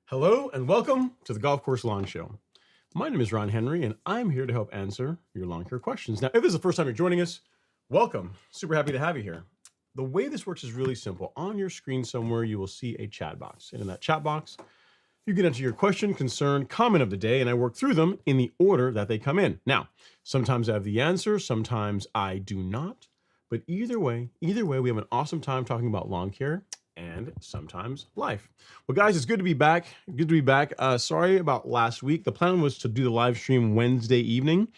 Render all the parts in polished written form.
Hello and welcome to the Golf Course Lawn Show. My name is Ron Henry and I'm here to help answer your lawn care questions. Now, if this is the first time you're joining us, welcome. Super happy to have you here. The way this works is really simple. On your screen somewhere, you will see a chat box. And in that chat box, you can enter your question, concern, comment of the day, and I work through them in the order that they come in. Now, sometimes I have the answer, sometimes I do not. But either way, we have an awesome time talking about lawn care and sometimes life. Well, guys, it's good to be back. Good to be back. Sorry about last week. The plan was to do the live stream Wednesday evening.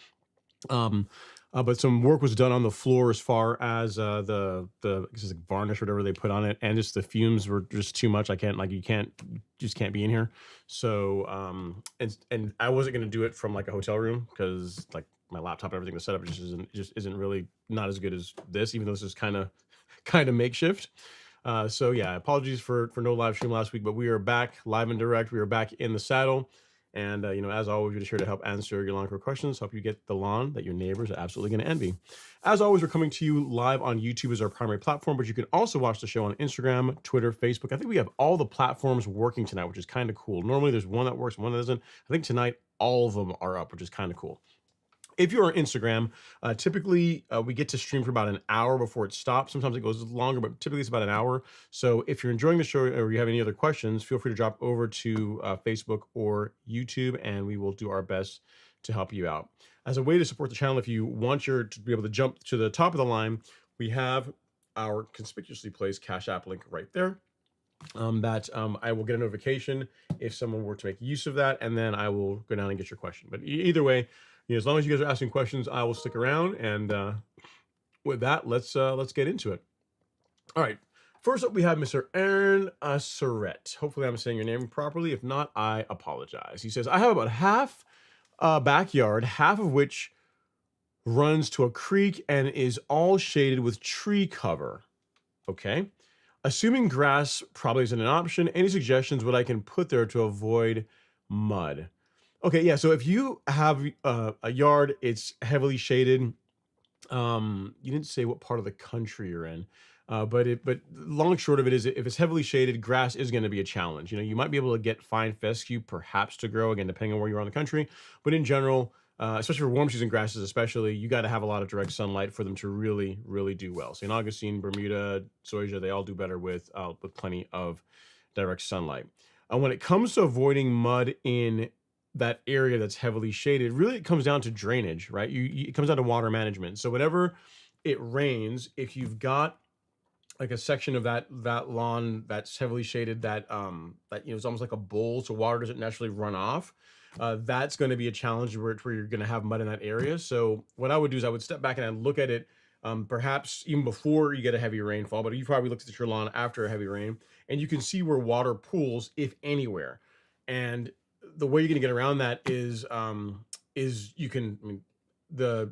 But some work was done on the floor as far as the varnish or whatever they put on it, and just the fumes were just too much. You can't be in here. So and I wasn't gonna do it from like a hotel room because like my laptop and everything was set up just isn't really not as good as this, even though this is kind of makeshift. So yeah, apologies for no live stream last week, but we are back live and direct. We are back in the saddle. And, as always, we're just here to help answer your lawn care questions, help you get the lawn that your neighbors are absolutely going to envy. As always, we're coming to you live on YouTube as our primary platform, but you can also watch the show on Instagram, Twitter, Facebook. I think we have all the platforms working tonight, which is kind of cool. Normally there's one that works, one that doesn't. I think tonight all of them are up, which is kind of cool. If you're on Instagram, typically we get to stream for about an hour before it stops. Sometimes it goes longer, but typically it's about an hour. So if you're enjoying the show or you have any other questions, feel free to drop over to Facebook or YouTube, and we will do our best to help you out. As a way to support the channel, if you want to be able to jump to the top of the line, we have our conspicuously placed Cash App link right there. I will get a notification if someone were to make use of that, and then I will go down and get your question. But either way, as long as you guys are asking questions, I will stick around. And with that, let's get into it. All right. First up, we have Mr. Aaron Surrett. Hopefully, I'm saying your name properly. If not, I apologize. He says, I have about half backyard, half of which runs to a creek and is all shaded with tree cover. Okay. Assuming grass probably isn't an option, any suggestions what I can put there to avoid mud? Okay, yeah. So if you have a yard, it's heavily shaded. You didn't say what part of the country you're in, but long and short of it is, if it's heavily shaded, grass is going to be a challenge. You might be able to get fine fescue perhaps to grow, again depending on where you are in the country, but in general, especially for warm season grasses, especially, you got to have a lot of direct sunlight for them to really do well. St. Augustine, Bermuda, Zoysia, they all do better with plenty of direct sunlight. When it comes to avoiding mud in that area that's heavily shaded, really it comes down to drainage, right? It comes down to water management. So whenever it rains, if you've got like a section of that lawn that's heavily shaded, that is almost like a bowl, so water doesn't naturally run off. That's going to be a challenge where you're going to have mud in that area. So what I would do is I would step back and I'd look at it, perhaps even before you get a heavy rainfall, but you probably looked at your lawn after a heavy rain, and you can see where water pools, if anywhere. And the way you're going to get around that is you can, I mean, the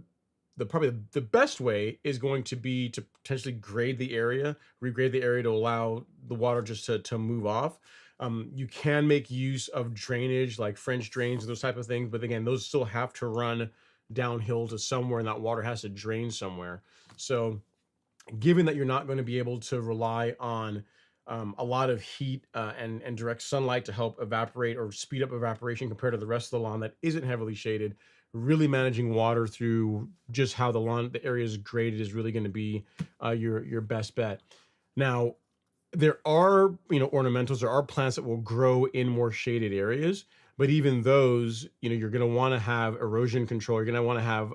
probably the best way is going to be to potentially regrade the area to allow the water just to move off. You can make use of drainage like French drains, those type of things, but again, those still have to run downhill to somewhere, and that water has to drain somewhere. So given that you're not going to be able to rely on a lot of heat and direct sunlight to help evaporate or speed up evaporation compared to the rest of the lawn that isn't heavily shaded, really managing water through just how the area is graded is really going to be your best bet. Now, there are ornamentals, there are plants that will grow in more shaded areas, but even those, you're going to want to have erosion control. You're going to want to have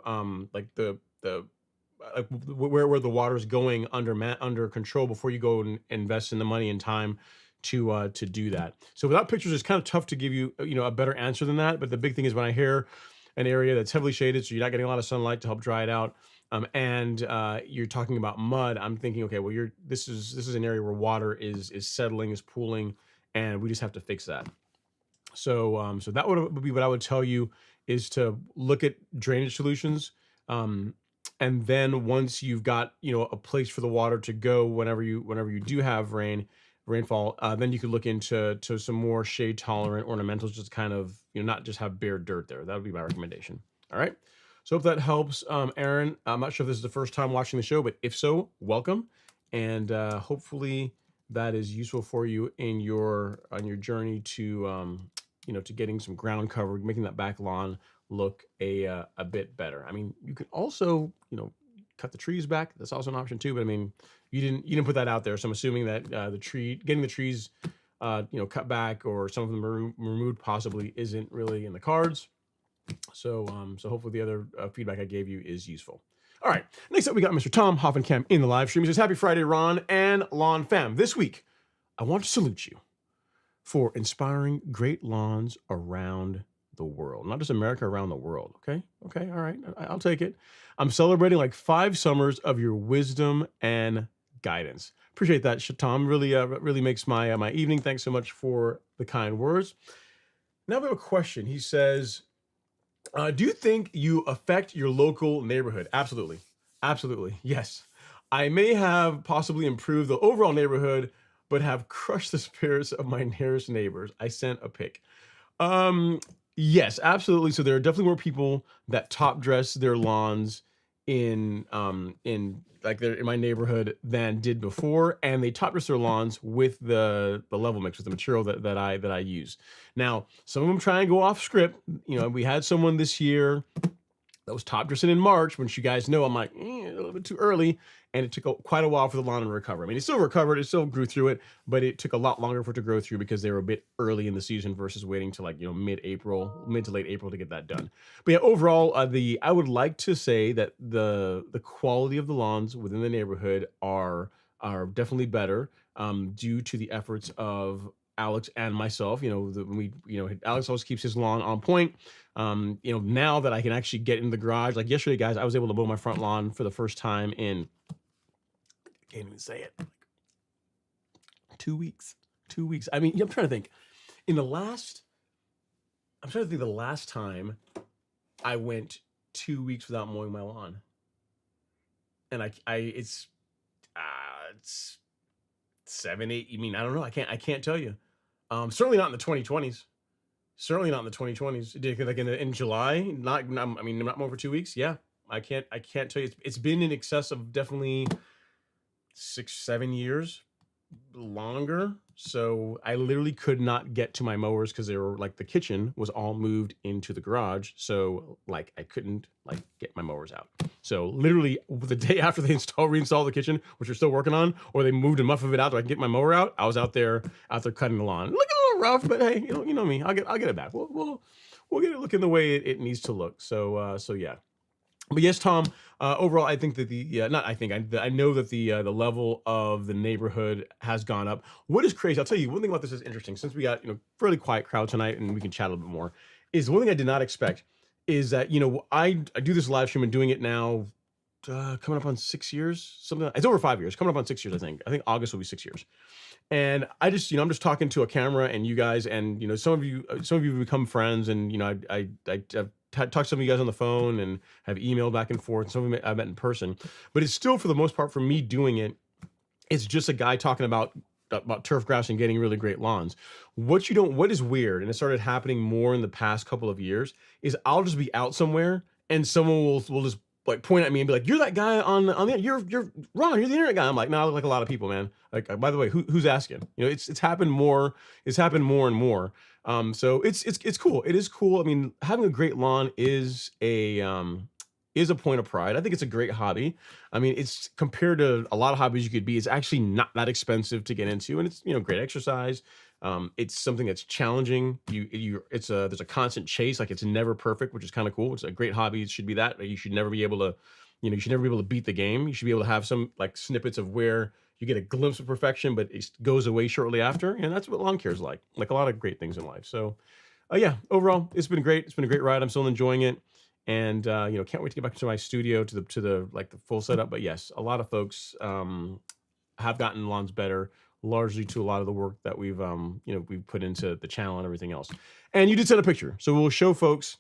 like the where the water is going under control before you go and invest in the money and time to do that. So without pictures, it's kind of tough to give you a better answer than that. But the big thing is, when I hear an area that's heavily shaded, so you're not getting a lot of sunlight to help dry it out, and you're talking about mud, I'm thinking, okay, well, this is an area where water is settling, is pooling, and we just have to fix that. So that would be what I would tell you, is to look at drainage solutions. And then once you've got a place for the water to go whenever you do have rainfall, then you could look into some more shade tolerant ornamentals, just kind of not just have bare dirt there. That would be my recommendation. All right, so hope that helps. Aaron, I'm not sure if this is the first time watching the show, but if so, welcome, and hopefully that is useful for you on your journey to to getting some ground covered, making that back lawn look a bit better. I mean, you could also cut the trees back. That's also an option too. But I mean, you didn't put that out there, so I'm assuming that getting the trees cut back, or some of them removed possibly, isn't really in the cards. So hopefully the other feedback I gave you is useful. All right, next up we got Mr. Tom Hoffenkamp in the live stream. He says, "Happy Friday, Ron and Lawn Fam. This week, I want to salute you for inspiring great lawns around the world. Not just America, around the world. Okay, all right, I'll take it. I'm celebrating like 5 summers of your wisdom and guidance." Appreciate that, Tom. Really makes my evening. Thanks so much for the kind words. Now we have a question. He says, "Do you think you affect your local neighborhood?" Absolutely, yes. I may have possibly improved the overall neighborhood, but have crushed the spirits of my nearest neighbors. I sent a pic. Um, yes, absolutely. So there are definitely more people that top dress their lawns in like they're in my neighborhood than did before, and they top dress their lawns with the level mix, with the material that I use. Now, some of them try and go off script. We had someone this year that was top dressing in March, which you guys know I'm like, a little bit too early. And it took quite a while for the lawn to recover. I mean, it still recovered, it still grew through it, but it took a lot longer for it to grow through because they were a bit early in the season versus waiting to like, mid to late April to get that done. But yeah, overall, I would like to say that the quality of the lawns within the neighborhood are definitely better, due to the efforts of Alex and myself. Alex always keeps his lawn on point. Now that I can actually get in the garage, like yesterday, guys, I was able to mow my front lawn for the first time in, can't even say it, 2 weeks. 2 weeks. I mean, I'm trying to think. I'm trying to think the last time I went 2 weeks without mowing my lawn, and it's 7, 8. You mean I don't know. I can't tell you. Certainly not in the 2020s. Certainly not in the 2020s. Like in July, I mean, not more for 2 weeks. Yeah, I can't tell you. It's been in excess of definitely 6, 7 years longer. So I literally could not get to my mowers because they were like the kitchen was all moved into the garage. So like I couldn't like get my mowers out. So literally the day after they reinstalled the kitchen, which we're still working on, or they moved enough of it out so I can get my mower out, I was out there cutting the lawn. Looking a little rough, but hey, you know me. I'll get it back. We'll get it looking the way it needs to look. So yeah. But yes, Tom. Overall, I think that not I think I know that the level of the neighborhood has gone up. What is crazy? I'll tell you one thing about this is interesting. Since we got fairly quiet crowd tonight, and we can chat a little bit more, is one thing I did not expect is that I do this live stream and doing it now, coming up on 6 years, something. It's over 5 years, coming up on 6 years. I think August will be 6 years. And I just, I'm just talking to a camera and you guys, and some of you become friends, and I've talked to some of you guys on the phone and have emailed back and forth. Some of them I met in person, but it's still for the most part for me doing it. It's just a guy talking about turf grass and getting really great lawns. What is weird, and it started happening more in the past couple of years, is I'll just be out somewhere and someone will just like point at me and be like, "You're that guy on the you're Ron, you're the internet guy." I'm like, "No, I look like a lot of people, man." Like, by the way, who's asking? It's happened more. It's happened more and more. So it's cool. It is cool. I mean, having a great lawn is a point of pride. I think it's a great hobby. I mean, it's compared to a lot of hobbies you could be, it's actually not that expensive to get into, and it's great exercise. It's something that's challenging. There's a constant chase. Like, it's never perfect, which is kind of cool. It's a great hobby. It should be that. You should never be able to, you should never be able to beat the game. You should be able to have some like snippets of where you get a glimpse of perfection, but it goes away shortly after. And that's what lawn care is like a lot of great things in life. So, yeah, overall, it's been great. It's been a great ride. I'm still enjoying it. And can't wait to get back to my studio to the like the full setup. But yes, a lot of folks have gotten lawns better, largely to a lot of the work that we've put into the channel and everything else. And you did send a picture, so we'll show folks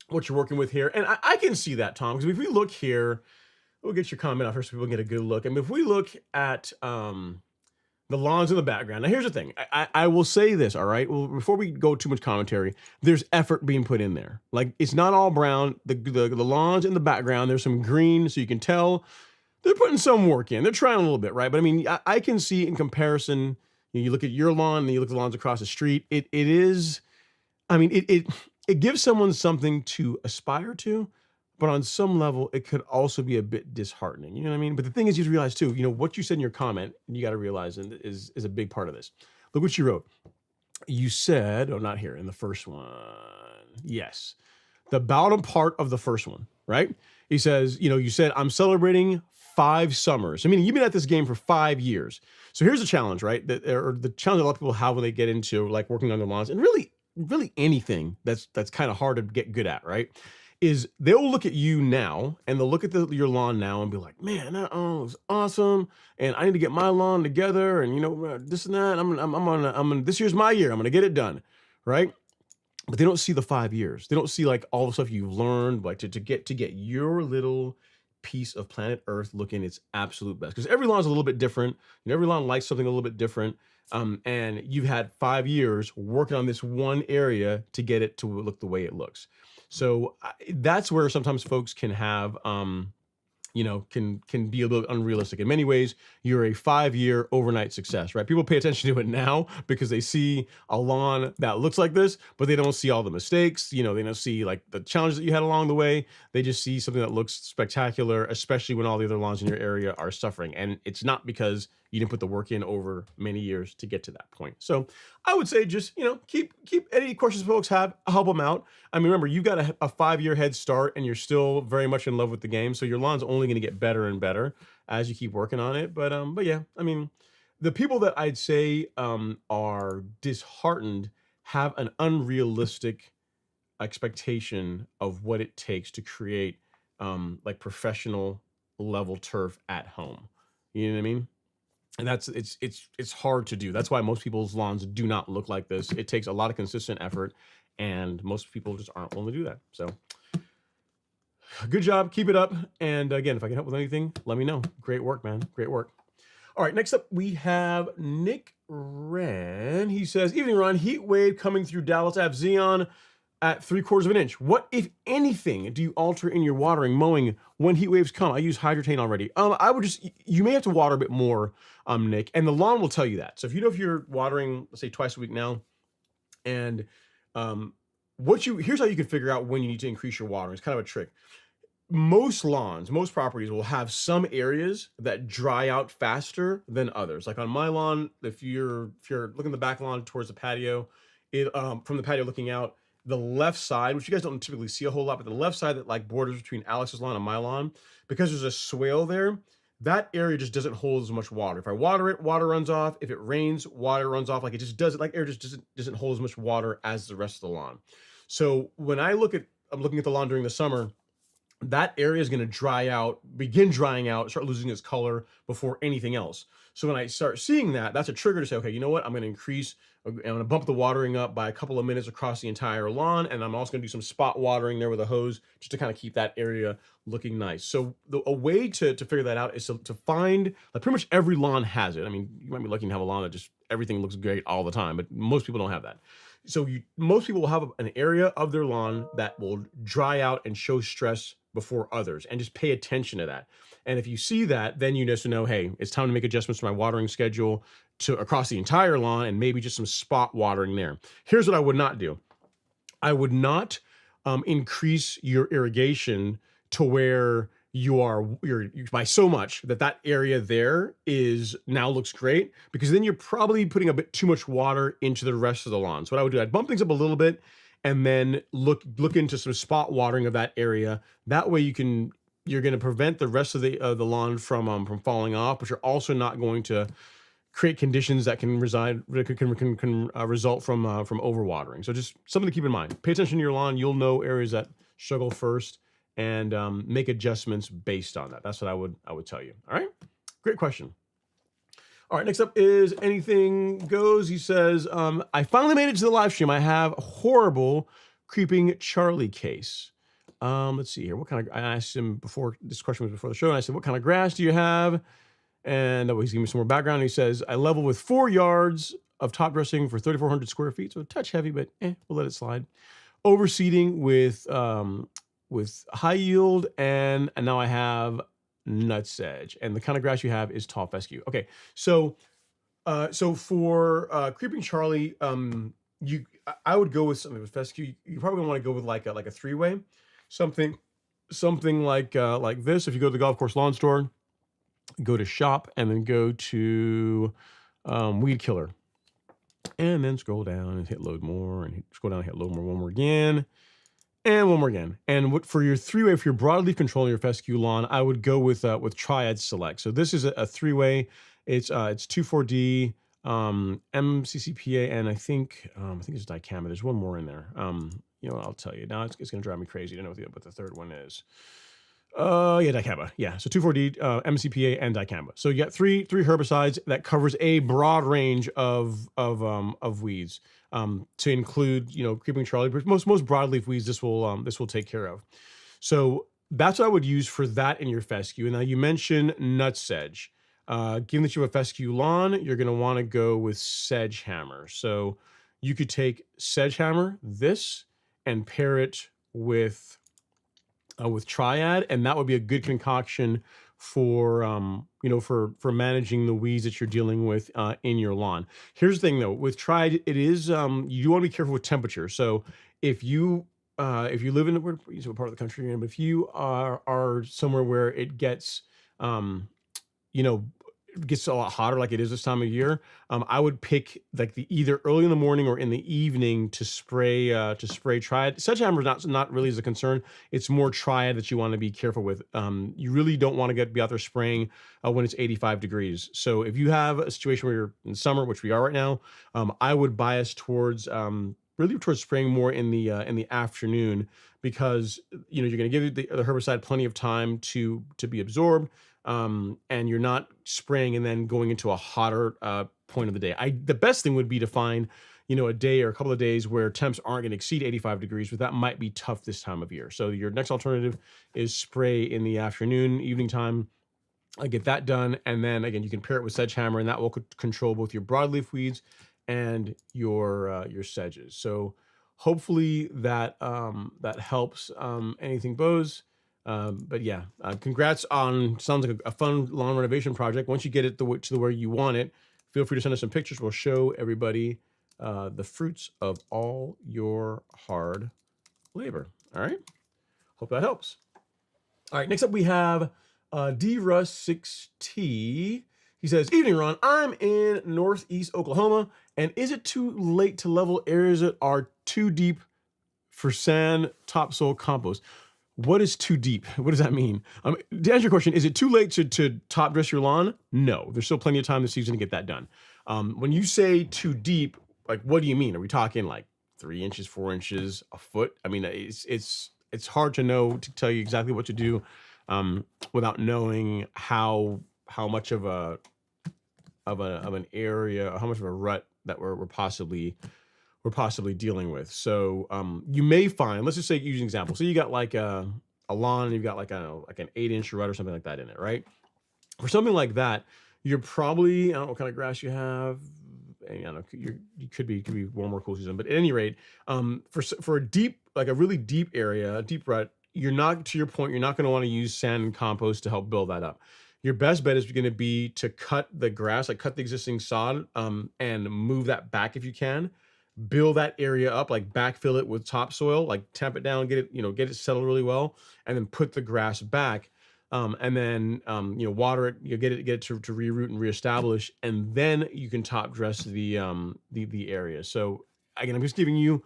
what you're working with here. And I can see that, Tom, because if we look here, we'll get your comment out first so people can get a good look. I mean, if we look at the lawns in the background. Now, here's the thing. I will say this, all right? Well, before we go too much commentary, there's effort being put in there. Like, it's not all brown. The lawns in the background, there's some green, so you can tell they're putting some work in. They're trying a little bit, right? But I mean, I can see in comparison, you look at your lawn and you look at the lawns across the street, it is, I mean, it gives someone something to aspire to, but on some level, it could also be a bit disheartening. You know what I mean? But the thing is, you realize too, what you said in your comment, you got to realize, and is a big part of this. Look what you wrote. You said, not here, in the first one. Yes. The bottom part of the first one, right? He says, you said, I'm celebrating 5 summers. I mean, you've been at this game for 5 years. So here's the challenge, right? Or the challenge a lot of people have when they get into like working on their lawns, and really anything that's kind of hard to get good at, right? Is they'll look at you now and they'll look at your lawn now and be like, "Man, that was awesome, and I need to get my lawn together, and this and that. I'm this year's my year. I'm gonna get it done," right? But they don't see the 5 years. They don't see like all the stuff you've learned, like to get your little piece of planet Earth looking its absolute best. Because every lawn is a little bit different. Every lawn likes something a little bit different. And you've had 5 years working on this one area to get it to look the way it looks. So that's where sometimes folks can have, can be a little unrealistic. In many ways, you're a 5-year overnight success, right? People pay attention to it now because they see a lawn that looks like this, but they don't see all the mistakes. They don't see like the challenges that you had along the way. They just see something that looks spectacular, especially when all the other lawns in your area are suffering. And it's not because you didn't put the work in over many years to get to that point. So I would say just, keep any questions folks have, help them out. I mean, remember, you got a 5-year head start and you're still very much in love with the game. So your lawn's only going to get better and better as you keep working on it. But yeah, I mean, the people that I'd say are disheartened have an unrealistic expectation of what it takes to create like professional level turf at home. You know what I mean? And it's hard to do. That's why most people's lawns do not look like this. It takes a lot of consistent effort, and most people just aren't willing to do that. So good job. Keep it up. And again, if I can help with anything, let me know. Great work, man. Great work. All right, next up we have Nick Wren. He says, "Evening, Ron. Heat wave coming through Dallas. I have Xeon at 3/4 of an inch. What, if anything, do you alter in your watering, mowing when heat waves come? I use Hydrotain already." I would just, you may have to water a bit more, Nick, and the lawn will tell you that. So if you know if you're watering, let's say twice a week now, and here's how you can figure out when you need to increase your watering. It's kind of a trick. Most lawns, most properties will have some areas that dry out faster than others. Like on my lawn, if you're looking the back lawn towards the patio, from the patio looking out, the left side, which you guys don't typically see a whole lot, but the left side that like borders between Alex's lawn and my lawn, because there's a swale there, that area just doesn't hold as much water. If I water it, water runs off. If it rains, water runs off. Like it just doesn't, like air just doesn't hold as much water as the rest of the lawn. So when I'm looking at the lawn during the summer, that area is going to dry out, begin drying out, start losing its color before anything else. So when I start seeing that, that's a trigger to say, okay, you know what? I'm going to bump the watering up by a couple of minutes across the entire lawn. And I'm also going to do some spot watering there with a hose just to kind of keep that area looking nice. So a way to figure that out is to find, like pretty much every lawn has it. I mean, you might be lucky to have a lawn that just everything looks great all the time, but most people don't have that. So most people will have an area of their lawn that will dry out and show stress before others, and just pay attention to that. And if you see that, then you just know, hey, it's time to make adjustments to my watering schedule to across the entire lawn, and maybe just some spot watering there. Here's what I would not do. I would not increase your irrigation to where you're by so much that area there is now looks great, because then you're probably putting a bit too much water into the rest of the lawn. So what I would do, I'd bump things up a little bit and then look into some spot watering of that area. That way you're going to prevent the rest of the lawn from falling off, but you're also not going to create conditions that can result from overwatering. So just something to keep in mind. Pay attention to your lawn. You'll know areas that struggle first, and make adjustments based on that. That's what I would tell you. All right, great question. All right, next up is Anything Goes. He says, I finally made it to the live stream. I have a horrible Creeping Charlie case. Let's see here. What kind of, I asked him before, this question was before the show, and I said, what kind of grass do you have? And he's giving me some more background. He says, I level with 4 yards of top dressing for 3,400 square feet. So a touch heavy, but we'll let it slide. Overseeding with high yield, and now I have nutsedge, and the kind of grass you have is tall fescue. Okay, so for Creeping Charlie, I would go with something with fescue. You probably want to go with like a 3-way, something like this. If you go to the Golf Course Lawn Store, go to shop, and then go to weed killer, and then scroll down and hit load more, and scroll down and hit load more, one more again. And one more again. And for your 3-way, if you're broadleaf controlling your fescue lawn, I would go with Triad Select. So this is a 3-way. It's 2,4-D, MCCPA, and I think it's dicamba. There's one more in there. I'll tell you now. It's going to drive me crazy to know what the third one is. Dicamba. Yeah, so 2,4-D, MCPA, and dicamba. So you got three herbicides that covers a broad range of weeds. To include, Creeping Charlie, but most broadleaf weeds, this will take care of. So that's what I would use for that in your fescue. And now you mentioned nutsedge. Given that you have a fescue lawn, you're going to want to go with Sedgehammer. So you could take Sedgehammer, this, and pair it with Triad, and that would be a good concoction for managing the weeds that you're dealing with in your lawn. Here's the thing though, with Triad, it is you want to be careful with temperature. So if you live in what part of the country you're in, but if you are somewhere where it gets gets a lot hotter like it is this time of year, I would pick like either early in the morning or in the evening to spray Triad. Sedgehammer is not really as a concern. It's more Triad that you want to be careful with. You really don't want to be out there spraying when it's 85 degrees. So if you have a situation where you're in summer, which we are right now, I would bias towards spraying more in the afternoon, because you're going to give the herbicide plenty of time to be absorbed. And you're not spraying and then going into a hotter point of the day. The best thing would be to find, a day or a couple of days where temps aren't going to exceed 85 degrees, but that might be tough this time of year. So your next alternative is spray in the afternoon, evening time. get that done, and then again you can pair it with Sedgehammer, and that will control both your broadleaf weeds and your sedges. So hopefully that that helps anything Bose. But yeah, congrats on, sounds like a fun lawn renovation project. Once you get it to the where you want it, feel free to send us some pictures. We'll show everybody the fruits of all your hard labor. All right, hope that helps. All right, next up we have D-Russ6T. He says, evening, Ron. I'm in Northeast Oklahoma, and is it too late to level areas that are too deep for sand topsoil compost? What is too deep? What does that mean? To answer your question, is it too late to top dress your lawn? No, there's still plenty of time this season to get that done. When you say too deep, like, what do you mean? Are we talking like 3 inches, 4 inches, a foot? I mean, it's hard to know, to tell you exactly what to do without knowing how much of an area, how much of a rut that we're possibly dealing with. So you may find, let's just say, use an example. So you got like a lawn, and you've got like an 8-inch rut or something like that in it, right? For something like that, you're probably, I don't know what kind of grass you have. I don't know, you could be warm or cool season, but at any rate, for a deep, like a really deep area, a deep rut, you're not, to your point, you're not going to want to use sand and compost to help build that up. Your best bet is going to be to cut the grass, like cut the existing sod, and move that back if you can. Build that area up, like backfill it with topsoil, like tamp it down, get it settled really well, and then put the grass back. And then water it, get it to reroot and reestablish, and then you can top dress the area. So again, I'm just giving you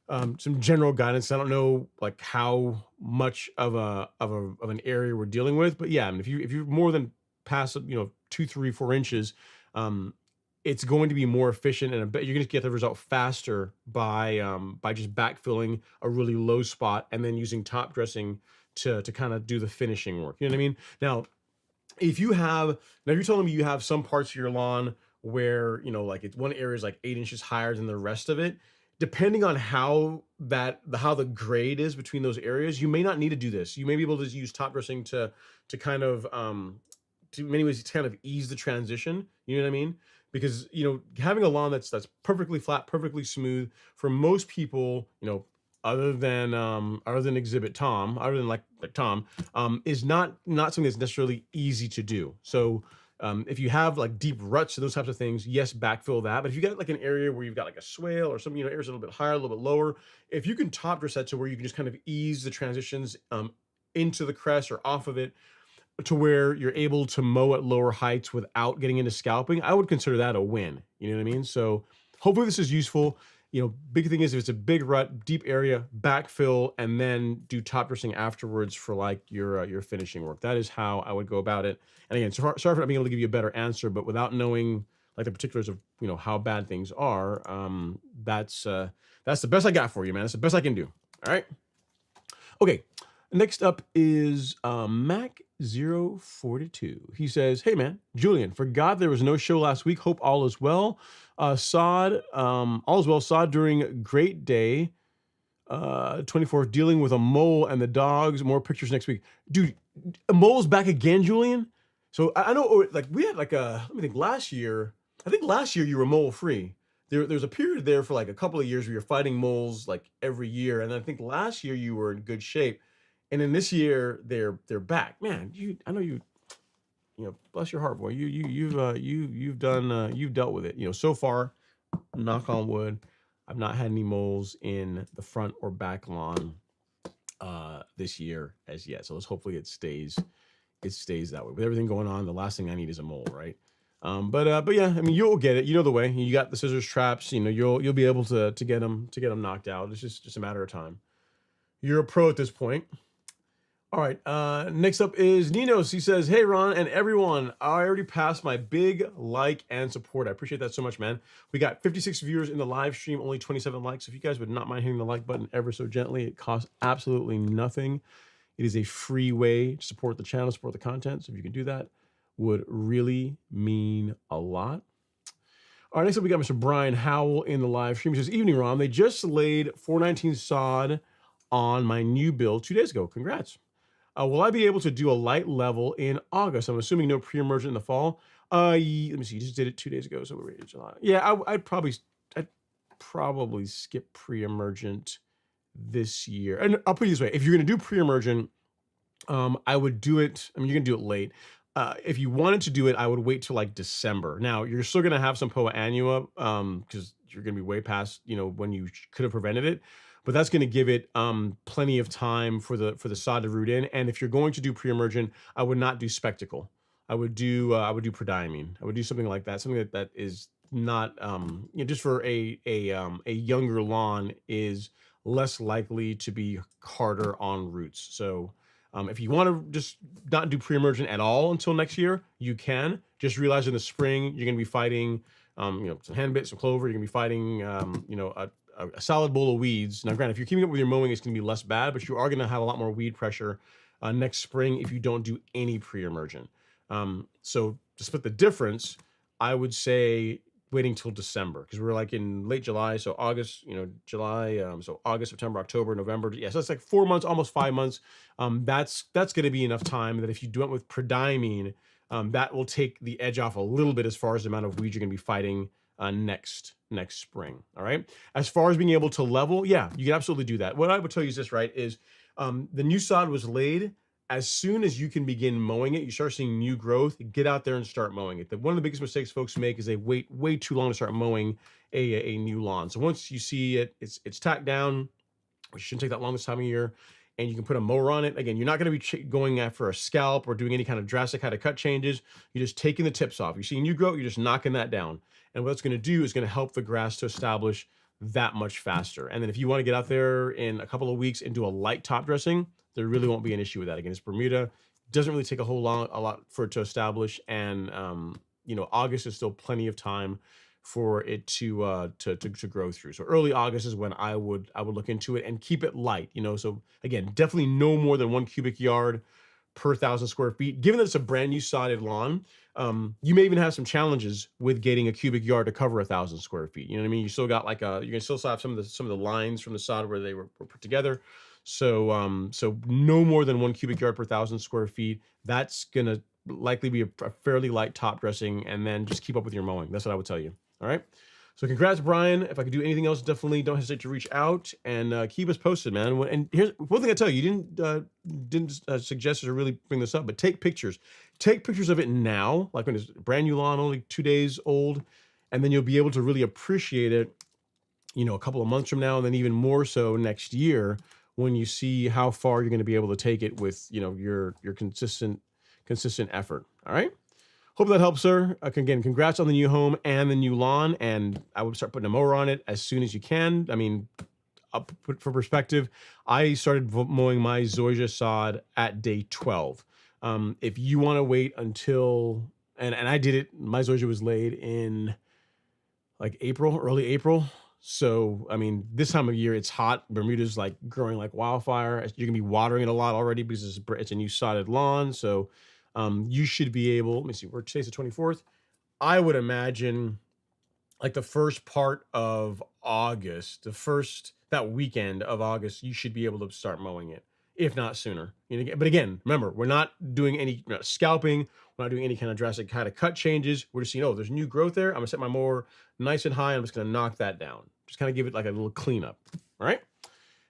some general guidance. I don't know like how much of an area we're dealing with, but yeah, I mean, if you're more than past 2, 3, 4 inches, it's going to be more efficient, and you're going to get the result faster by just backfilling a really low spot and then using top dressing to kind of do the finishing work. You know what I mean? Now, if you're telling me you have some parts of your lawn where, like it's one area is like 8 inches higher than the rest of it, depending on how the grade is between those areas, you may not need to do this. You may be able to use top dressing to kind of, to many ways, to kind of ease the transition. You know what I mean? Because, having a lawn that's perfectly flat, perfectly smooth, for most people, other than Exhibit Tom, other than like Tom, is not something that's necessarily easy to do. So if you have like deep ruts and those types of things, yes, backfill that. But if you got like an area where you've got like a swale or some areas a little bit higher, a little bit lower, if you can top dress that to where you can just kind of ease the transitions into the crest or off of it, to where you're able to mow at lower heights without getting into scalping, I would consider that a win. You know what I mean? So hopefully this is useful. Big thing is, if it's a big rut, deep area, backfill, and then do top dressing afterwards for like your finishing work. That is how I would go about it. And again, sorry for not being able to give you a better answer, but without knowing like the particulars of how bad things are, that's the best I got for you, man. That's the best I can do. All right. Okay. Next up is Mac042. He says, hey man, Julian, forgot there was no show last week. Hope all is well. Sod, all is well. Sod during Great Day 24th, dealing with a mole and the dogs. More pictures next week. Dude, a mole's back again, Julian? So I know, like, we had like let me think, last year you were mole free. There's a period there for like a couple of years where you're fighting moles like every year. And I think last year you were in good shape. And then this year they're back, man. I know you bless your heart, boy. You've done you've dealt with it. So far, knock on wood, I've not had any moles in the front or back lawn this year as yet. So hopefully it stays that way. With everything going on, the last thing I need is a mole, right? But yeah, I mean, you'll get it. You know the way. You got the scissors traps. You'll be able to get them knocked out. It's just a matter of time. You're a pro at this point. All right, next up is Ninos. He says, hey, Ron and everyone, I already passed my big like and support. I appreciate that so much, man. We got 56 viewers in the live stream, only 27 likes. If you guys would not mind hitting the like button ever so gently, it costs absolutely nothing. It is a free way to support the channel, support the content. So if you can do that, would really mean a lot. All right, next up, we got Mr. Brian Howell in the live stream. He says, evening, Ron. They just laid 419 sod on my new build 2 days ago. Congrats. Will I be able to do a light level in August? I'm assuming no pre-emergent in the fall. Let me see. You just did it 2 days ago, so we're in July. Yeah, I'd probably skip pre-emergent this year. And I'll put it this way: if you're going to do pre-emergent, I would do it. I mean, you're going to do it late. If you wanted to do it, I would wait till like December. Now, you're still going to have some Poa annua because you're going to be way past when you could have prevented it. But that's going to give it plenty of time for the sod to root in. And if you're going to do pre-emergent, I would not do spectacle. I would do prodiamine. I would do something like that. Something that is not just for a younger lawn is less likely to be harder on roots. So if you want to just not do pre-emergent at all until next year, you can. Just realize in the spring you're going to be fighting some henbit, some clover. You're going to be fighting a solid bowl of weeds. Now, granted, if you're keeping up with your mowing, it's going to be less bad, but you are going to have a lot more weed pressure next spring if you don't do any pre-emergent. So to split the difference, I would say waiting till December, because we're like in late July, so August, July, so August, September, October, November. Yeah, so it's like 4 months, almost 5 months. That's going to be enough time that if you do it with prodiamine, that will take the edge off a little bit as far as the amount of weeds you're going to be fighting next spring. All right. As far as being able to level, yeah, you can absolutely do that. What I would tell you is this, right? Is the new sod was laid. As soon as you can begin mowing it, you start seeing new growth, get out there and start mowing it. One of the biggest mistakes folks make is they wait way too long to start mowing a new lawn. So once you see it's tacked down, which shouldn't take that long this time of year, and you can put a mower on it. Again, you're not going to be going after a scalp or doing any kind of drastic how to cut changes. You're just taking the tips off. You're seeing new growth, you're just knocking that down. And what it's going to do is going to help the grass to establish that much faster. And then if you want to get out there in a couple of weeks and do a light top dressing, there really won't be an issue with that. Again, it's Bermuda. Doesn't really take a lot for it to establish. And, August is still plenty of time for it to grow through. So early August is when I would look into it and keep it light, So again, definitely no more than 1 cubic yard per 1,000 square feet. Given that it's a brand new sodded lawn, you may even have some challenges with getting a cubic yard to cover 1,000 square feet. You know what I mean? You still got you're gonna still have some of the lines from the sod where they were put together. So no more than 1 cubic yard per 1,000 square feet. That's gonna likely be a fairly light top dressing, and then just keep up with your mowing. That's what I would tell you. All right. So congrats, Brian. If I could do anything else, definitely don't hesitate to reach out and keep us posted, man. And here's one thing I tell you: you didn't suggest or really bring this up, but take pictures. Take pictures of it now, like when it's brand new lawn, only 2 days old, and then you'll be able to really appreciate it, a couple of months from now, and then even more so next year when you see how far you're going to be able to take it with, your consistent effort. All right. Hope that helps, sir. Again, congrats on the new home and the new lawn. And I would start putting a mower on it as soon as you can. I mean, for perspective, I started mowing my zoysia sod at day 12. If you want to wait until, and I did it, my zoysia was laid in like early April. So, I mean, this time of year, it's hot. Bermuda's like growing like wildfire. You're going to be watering it a lot already because it's a new sodded lawn. So, you should be able, let me see, today's the 24th. I would imagine like the first part of August, that weekend of August, you should be able to start mowing it, if not sooner. But again, remember, we're not doing any scalping. We're not doing any kind of drastic kind of cut changes. We're just saying, there's new growth there. I'm going to set my mower nice and high. I'm just going to knock that down. Just kind of give it like a little cleanup. All right.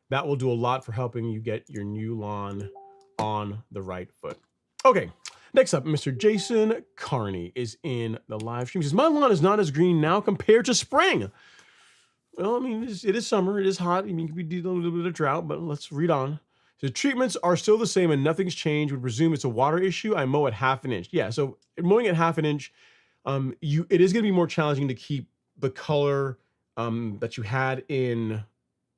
That will do a lot for helping you get your new lawn on the right foot. Okay. Next up, Mr. Jason Carney is in the live stream. He says, my lawn is not as green now compared to spring. Well, I mean, it is summer. It is hot. I mean, it could be a little bit of drought, but let's read on. The treatments are still the same and nothing's changed. Would presume it's a water issue. I mow at 1/2 inch. Yeah, so mowing at 1/2 inch, it is going to be more challenging to keep the color that you had in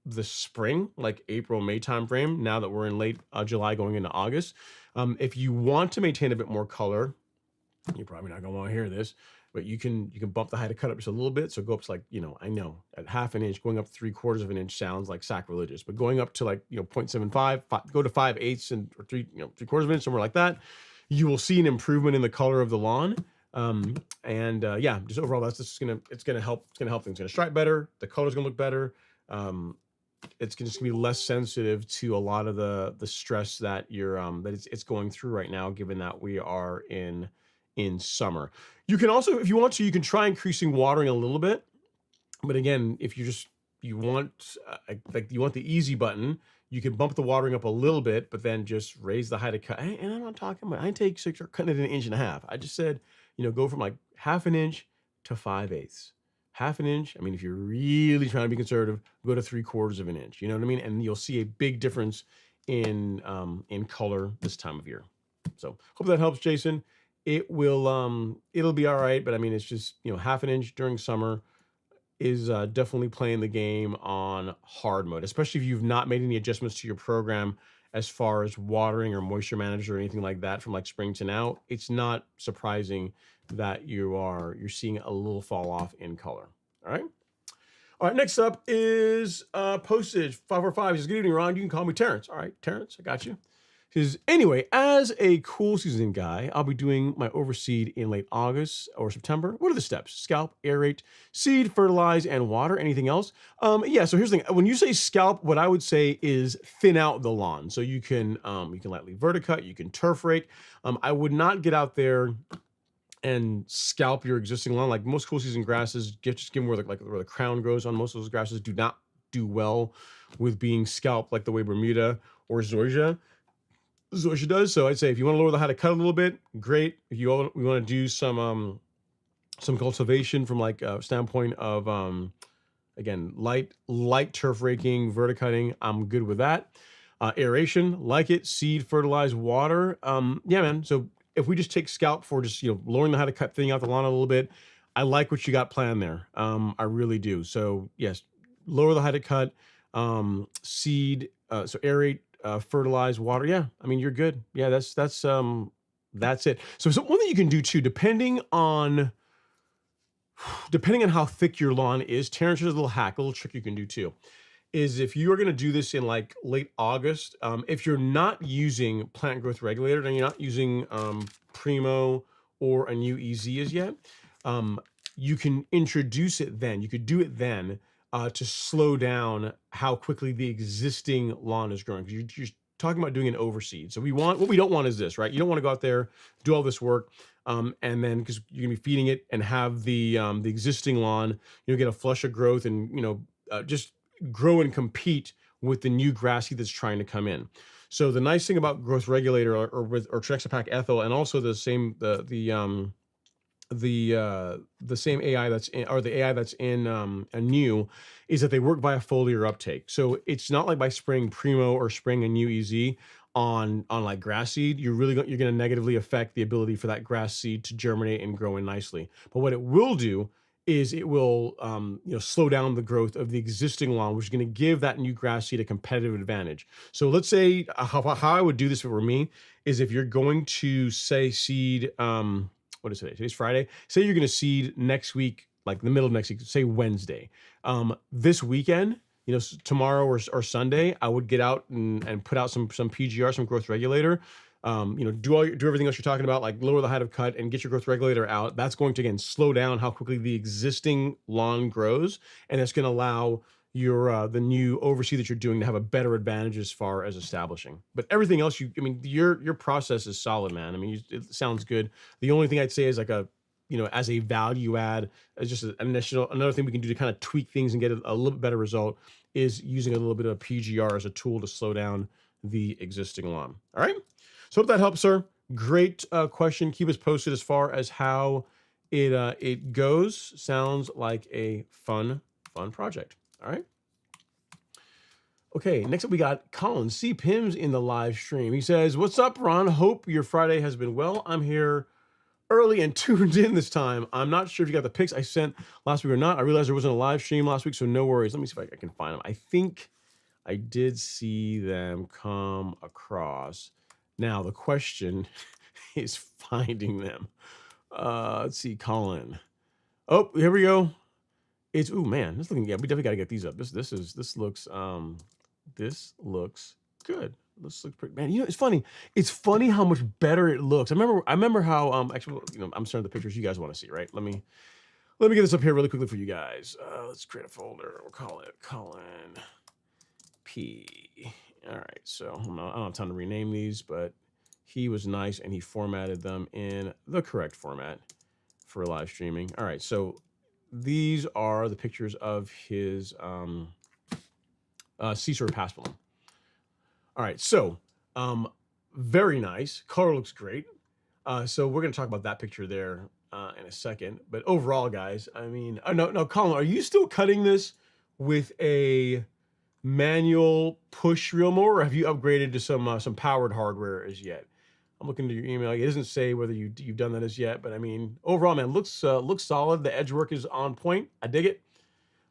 the spring, like April, May timeframe, now that we're in late July going into August. If you want to maintain a bit more color, you're probably not going to want to hear this, but you can bump the height of cut up just a little bit. So go up to I know at 1/2 inch, going up 3/4 inch sounds like sacrilegious, but going up to 0.75, go to 5/8 or 3/4 inch, somewhere like that, you will see an improvement in the color of the lawn. Just overall, it's gonna help things. It's gonna stripe better. The color's gonna look better. it's just gonna be less sensitive to a lot of the stress that you're that it's going through right now, given that we are in summer. You can also, if you want to, you can try increasing watering a little bit. But again, if you just you want like you want the easy button, you can bump the watering up a little bit, but then just raise the height of cut. And I'm not talking about I didn't take six or cutting it an inch and a half. I just said, go from like half an inch to 5/8. Half an inch. I mean, if you're really trying to be conservative, go to 3/4 of an inch. You know what I mean? And you'll see a big difference in color this time of year. So hope that helps, Jason. It'll be all right, but I mean, it's just half an inch during summer is definitely playing the game on hard mode, especially if you've not made any adjustments to your program as far as watering or moisture manager or anything like that from like spring to now. It's not surprising that you're seeing a little fall off in color. All right. All right. Next up is postage 545. He says, "Good evening, Ron. You can call me Terrence." All right, Terrence, I got you. He says, "Anyway, as a cool season guy, I'll be doing my overseed in late August or September. What are the steps? Scalp, aerate, seed, fertilize, and water. Anything else?" Yeah. So here's the thing. When you say scalp, what I would say is thin out the lawn. So you can lightly verticut, you can turf rake. I would not get out there and scalp your existing lawn. Like most cool season grasses, just given where the crown grows on most of those grasses, do not do well with being scalped like the way Bermuda or Zoysia does. So I'd say if you want to lower the height of cut a little bit, great. If you want to do some cultivation from like a standpoint of again light turf raking, verticutting, I'm good with that. Aeration, like it, seed, fertilize, water. Yeah, man. So if we just take scalp for just lowering the height of cut, thinning out the lawn a little bit, I like what you got planned there. I really do. So yes, lower the height of cut, seed, so aerate, fertilize, water. Yeah, I mean you're good. Yeah, that's it. So one thing you can do too, depending on how thick your lawn is, Terrence, there's a little hack, a little trick you can do too, is if you are going to do this in like late August, if you're not using plant growth regulator and you're not using Primo or a new EZ as yet, you can introduce it then. You could do it then to slow down how quickly the existing lawn is growing. Because you're talking about doing an overseed. So what we don't want is this, right? You don't want to go out there, do all this work, and then because you're gonna be feeding it and have the existing lawn, get a flush of growth and just grow and compete with the new grass seed that's trying to come in. So the nice thing about growth regulator or Trexapac Ethyl, and also the same the same AI that's in, or the AI that's in a new, is that they work via foliar uptake. So it's not like by spraying Primo or spraying a new EZ on like grass seed, you're going to negatively affect the ability for that grass seed to germinate and grow in nicely. But what it will do is it will slow down the growth of the existing lawn, which is going to give that new grass seed a competitive advantage. So let's say how I would do this if it were me is if you're going to say seed, what is today? Today's Friday. Say you're going to seed next week, like the middle of next week, say Wednesday. This weekend, tomorrow or Sunday, I would get out and put out some PGR, some growth regulator. Do everything else you're talking about, like lower the height of cut and get your growth regulator out. That's going to again slow down how quickly the existing lawn grows, and it's going to allow your the new oversee that you're doing to have a better advantage as far as establishing. But everything else, your process is solid, man. I mean, it sounds good. The only thing I'd say is like as a value add, as just another thing we can do to kind of tweak things and get a little bit better result is using a little bit of PGR as a tool to slow down the existing lawn. All right. So hope that helps, sir. Great question. Keep us posted as far as how it goes. Sounds like a fun project. All right. Okay, next up we got Colin C. Pims in the live stream. He says, "What's up, Ron? Hope your Friday has been well. I'm here early and tuned in this time. I'm not sure if you got the pics I sent last week or not. I realized there wasn't a live stream last week, so no worries. Let me see if I can find them. I think I did see them come across. Now, the question is finding them. Let's see, Colin. Oh, here we go. It's man, this looking. Yeah, we definitely got to get these up. This looks good. This looks pretty. Man, it's funny. It's funny how much better it looks. I remember how actually, I'm starting the pictures you guys want to see, right? Let me get this up here really quickly for you guys. Let's create a folder. We'll call it Colin P. All right, so I don't have time to rename these, but he was nice and he formatted them in the correct format for live streaming. All right, so these are the pictures of his Seashore Paspalum. All right, so very nice. Color looks great. So we're going to talk about that picture there in a second. But overall, guys, I mean, no, Colin, are you still cutting this with a manual push reel mower, or have you upgraded to some powered hardware as yet? I'm looking at your email. It doesn't say whether you've done that as yet, but I mean, overall, man, looks solid. The edge work is on point. I dig it.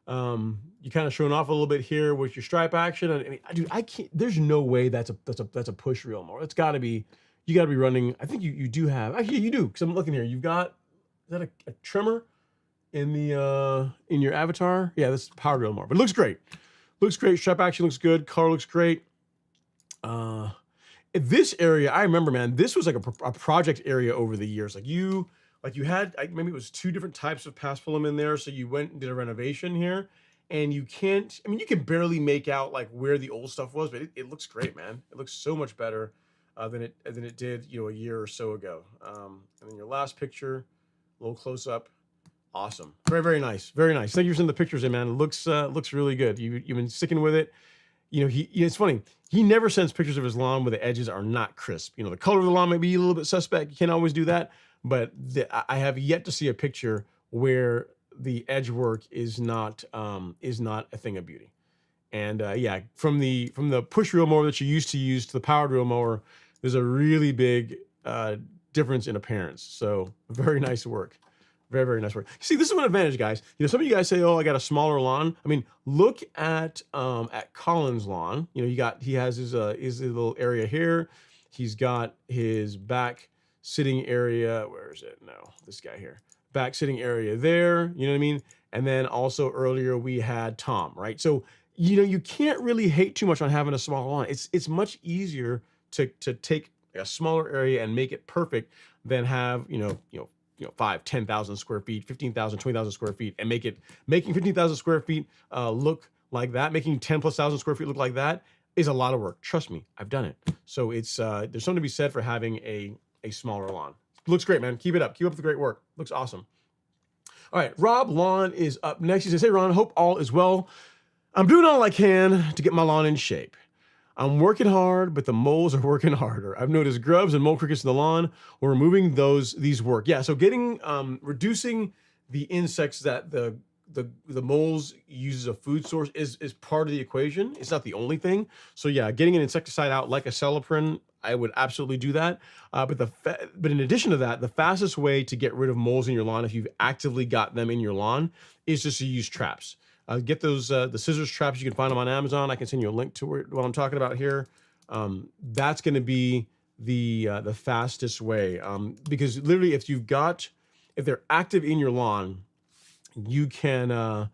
You kind of showing off a little bit here with your stripe action. I mean, dude, I can't. There's no way that's a push reel mower. It's got to be. You got to be running. I think you do have. Actually, you do, because I'm looking here. You've got, is that a trimmer in the in your avatar? Yeah, this is power reel mower, but it looks great. Looks great. Stripe action looks good. Color looks great. This area, I remember, man, this was like a project area over the years. Like you had, maybe it was 2 different types of Paspalum in there. So you went and did a renovation here, and you can't, I mean, you can barely make out like where the old stuff was, but it looks great, man. It looks so much better than it did, you know, a year or so ago. And then your last picture, a little close up. Awesome. Very, very nice. Very nice. Thank you for sending the pictures in, man. It looks really good. You've been sticking with it. You know, it's funny. He never sends pictures of his lawn where the edges are not crisp. You know, the color of the lawn might be a little bit suspect. You can't always do that. But I have yet to see a picture where the edge work is not a thing of beauty. And yeah, from the push reel mower that you used to use to the powered reel mower, there's a really big difference in appearance. So very nice work. Very, very nice work. See, this is one advantage, guys. You know, some of you guys say, "Oh, I got a smaller lawn." I mean, look at Colin's lawn. You know, he has his little area here. He's got his back sitting area. Where is it? No, this guy here. Back sitting area there. You know what I mean? And then also earlier we had Tom, right? So, you know, you can't really hate too much on having a small lawn. It's much easier to take a smaller area and make it perfect than have, you know, 5, 10,000 square feet, 15,000, 20,000 square feet, and making 15,000 square feet look like that, making 10,000+ square feet look like that is a lot of work. Trust me, I've done it. So it's there's something to be said for having a smaller lawn. Looks great, man. Keep it up. Keep up the great work. Looks awesome. All right, Rob Lawn is up next. He says, "Hey, Ron, hope all is well. I'm doing all I can to get my lawn in shape. I'm working hard, but the moles are working harder. I've noticed grubs and mole crickets in the lawn. We're removing these work." Yeah, so getting reducing the insects that the moles use as a food source is part of the equation. It's not the only thing. So yeah, getting an insecticide out like a Acelepryn, I would absolutely do that. But in addition to that, the fastest way to get rid of moles in your lawn, if you've actively got them in your lawn, is just to use traps. Get those the scissors traps. You can find them on Amazon. I can send you a link to what I'm talking about here. That's going to be the fastest way, because literally, if they're active in your lawn, you can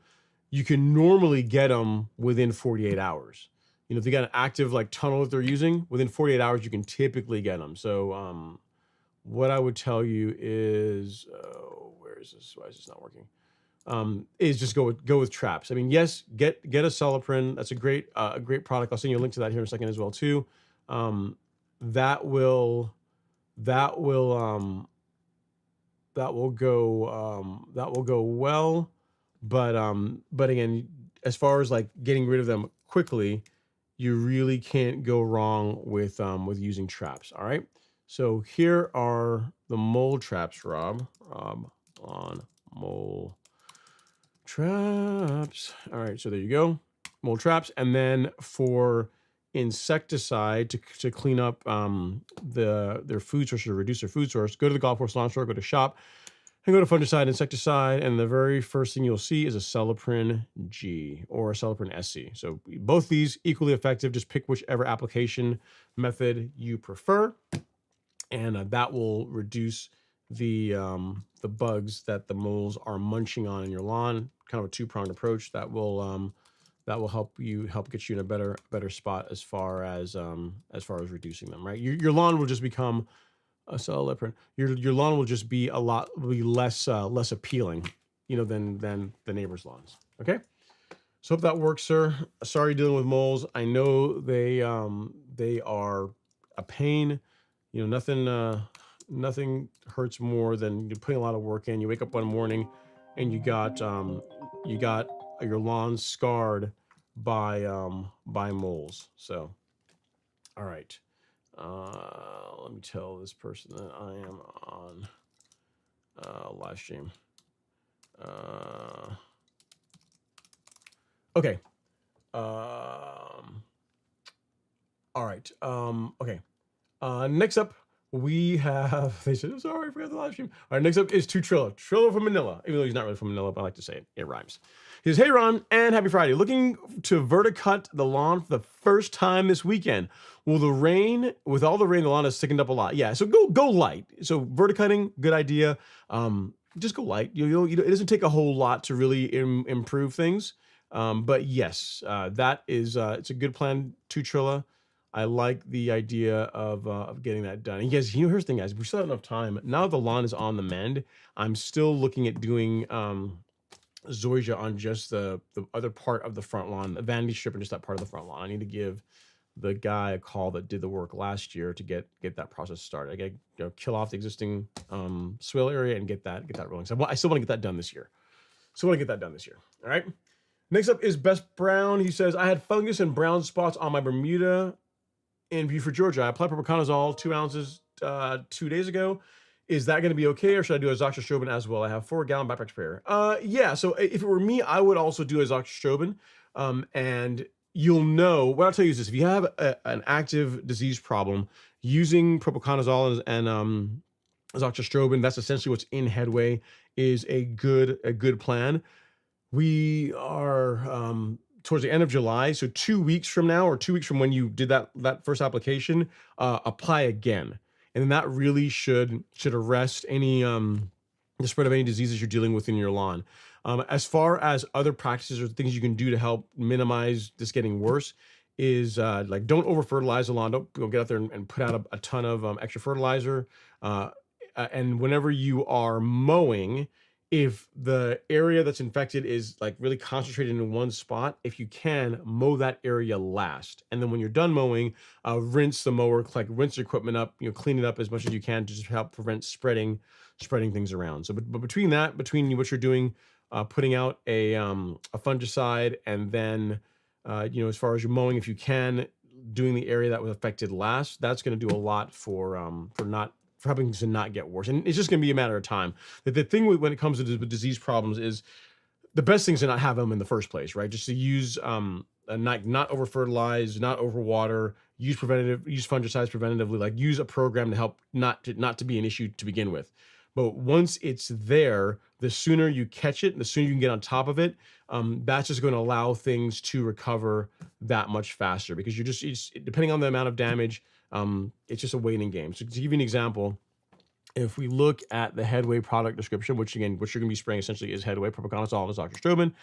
normally get them within 48 hours. You know, if they got an active like tunnel that they're using, within 48 hours, you can typically get them. So what I would tell you is, where is this? Why is this not working? Is just go with traps. I mean, yes, get a Acelepryn. That's a great product. I'll send you a link to that here in a second as well too. That will go well. But again, as far as like getting rid of them quickly, you really can't go wrong with using traps. All right. So here are the mole traps, Rob on mole traps. All right, so there you go, mole traps. And then for insecticide to clean up their food source, or reduce their food source, go to the Golf Course Lawn Store, go to shop, and go to fungicide, insecticide, and the very first thing you'll see is a Acelepryn G or a Acelepryn SC. So both these equally effective. Just pick whichever application method you prefer, and that will reduce the bugs that the moles are munching on in your lawn. Kind of a two-pronged approach that will help get you in a better spot as far as reducing them. Right, your lawn will just become a Acelepryn. Your lawn will just be less appealing, you know, than the neighbor's lawns. Okay, So hope that works, sir. Sorry dealing with moles. I know they are a pain. You know, nothing hurts more than you putting a lot of work in. You wake up one morning and you got your lawn scarred by moles. So all right. Let me tell this person that I am on live stream. Okay. All right. Okay. Next up, we have. They said, "Sorry, I forgot the live stream." All right. Next up is Trillo. Trillo from Manila. Even though he's not really from Manila, but I like to say it. It rhymes. He says, "Hey Ron, and happy Friday. Looking to verticut the lawn for the first time this weekend. Will the rain, with all the rain, the lawn has thickened up a lot. Yeah. So go light. So verticutting, good idea. Just go light. It doesn't take a whole lot to really improve things. But yes, that is it's a good plan, Trilla. I like the idea of getting that done. And guys, here's the thing, guys. We still have enough time. Now that the lawn is on the mend, I'm still looking at doing zoysia on just the other part of the front lawn, the vanity strip, and just that part of the front lawn. I need to give the guy a call that did the work last year to get that process started. I got to kill off the existing swale area and get that rolling. So I still want to get that done this year. All right. Next up is Best Brown. He says, I had fungus and brown spots on my Bermuda in Beaufort, Georgia. I applied propiconazole 2 ounces 2 days ago. Is that going to be okay, or should I do azoxystrobin as well? I have 4-gallon backpack sprayer. Yeah, so if it were me, I would also do azoxystrobin. And you'll know, what I'll tell you is this: if you have an active disease problem, using propiconazole and azoxystrobin, that's essentially what's in Headway, is a good plan. We are towards the end of July, so 2 weeks from now, or 2 weeks from when you did that first application, apply again, and then that really should arrest any the spread of any diseases you're dealing with in your lawn. As far as other practices or things you can do to help minimize this getting worse, is like, don't over fertilize the lawn. Don't go get out there and put out a ton of extra fertilizer. And whenever you are mowing, if the area that's infected is like really concentrated in one spot, if you can, mow that area last. And then when you're done mowing, rinse the mower, like rinse your equipment up, clean it up as much as you can to just help prevent spreading things around. So, but between what you're doing, putting out a fungicide, and then, as far as your mowing, if you can, doing the area that was affected last, that's going to do a lot for helping to not get worse. And it's just going to be a matter of time. The thing when it comes to disease problems is the best things to not have them in the first place, right? Just to use not over fertilize, not over water, use fungicides preventatively, like use a program to help not to be an issue to begin with. But once it's there, the sooner you catch it, the sooner you can get on top of it. That's just going to allow things to recover that much faster, because it's depending on the amount of damage. It's just a waiting game. So to give you an example, if we look at the Headway product description, which you're going to be spraying essentially is Headway, propiconazole, and azoxystrobin.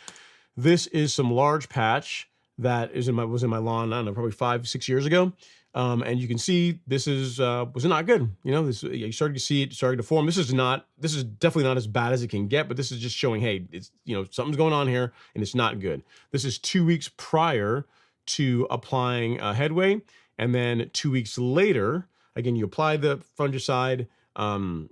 This is some large patch that was in my lawn, I don't know, probably 5-6 years ago. And you can see this was not good. You started to see it starting to form. This is definitely not as bad as it can get, but this is just showing, hey, it's, something's going on here and it's not good. This is 2 weeks prior to applying Headway. And then 2 weeks later, again, you apply the fungicide. Again,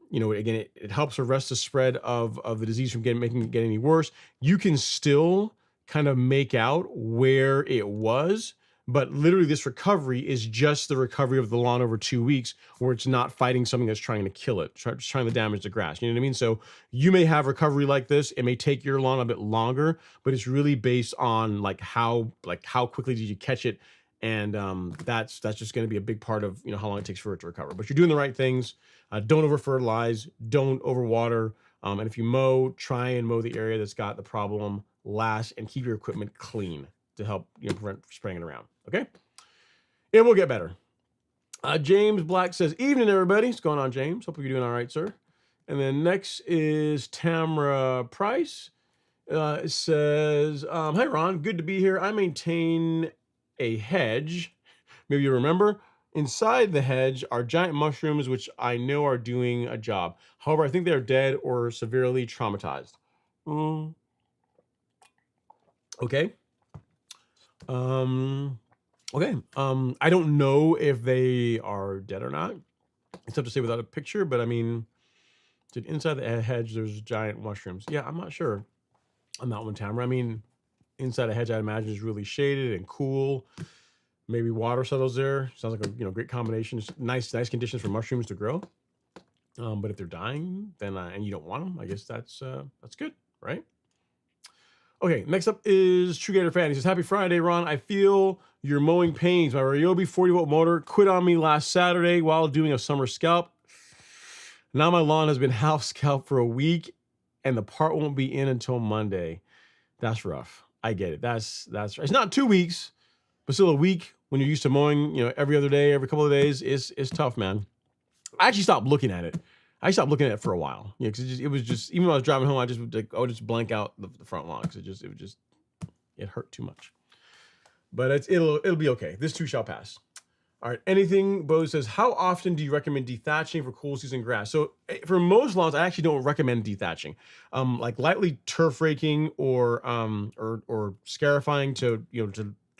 it helps arrest the spread of the disease from making it get any worse. You can still kind of make out where it was, but literally this recovery is just the recovery of the lawn over 2 weeks, where it's not fighting something that's trying to kill it, trying to damage the grass. You know what I mean? So you may have recovery like this. It may take your lawn a bit longer, but it's really based on how quickly did you catch it. And that's just going to be a big part of how long it takes for it to recover. But you're doing the right things. Don't over fertilize. Don't over water. And if you mow, try and mow the area that's got the problem last, and keep your equipment clean to help prevent spraying it around. Okay, it will get better. James Black says, "Evening, everybody." What's going on, James? Hope you're doing all right, sir. And then next is Tamara Price. It says, "Hi, Ron. Good to be here. I maintain a hedge. Maybe you remember. Inside the hedge are giant mushrooms, which I know are doing a job. However, I think they are dead or severely traumatized." Okay. Um, okay. I don't know if they are dead or not. It's tough to say without a picture, but I mean, inside the hedge, there's giant mushrooms. Yeah, I'm not sure on that one, Tamara. I mean, inside a hedge, I imagine is really shaded and cool. Maybe water settles there. Sounds like a great combination. It's nice conditions for mushrooms to grow. But if they're dying, then and you don't want them, I guess that's good, right? Okay, next up is True Gator Fan. He says, "Happy Friday, Ron. I feel your mowing pains. My Ryobi 40-volt motor quit on me last Saturday while doing a summer scalp. Now my lawn has been half scalped for a week, and the part won't be in until Monday. That's rough. I get it. That's it's not 2 weeks, but still a week when you're used to mowing, every other day, every couple of days is tough, man. I actually stopped looking at it. I stopped looking at it for a while. Yeah, because it was just even when I was driving home, I would just blank out the front lawn because it hurt too much. But it'll be okay. This too shall pass. All right. Anything, Bo says, how often do you recommend dethatching for cool season grass? So for most lawns, I actually don't recommend dethatching. Like lightly turf raking or scarifying to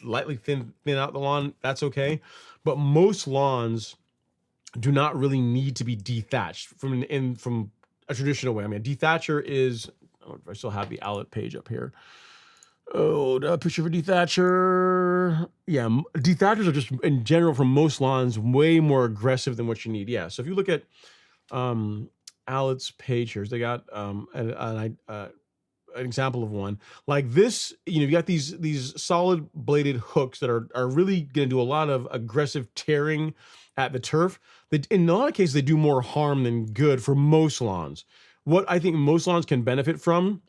lightly thin out the lawn, that's okay. But most lawns do not really need to be dethatched from a traditional way. I mean, a dethatcher is, I still have the outlet page up here. Oh, the picture for dethatcher. Yeah, dethatchers are just, in general, for most lawns, way more aggressive than what you need. Yeah, so if you look at Outlet's page here, they got an example of one like this. You got these solid bladed hooks that are really going to do a lot of aggressive tearing at the turf. In a lot of cases, they do more harm than good for most lawns. What I think most lawns can benefit from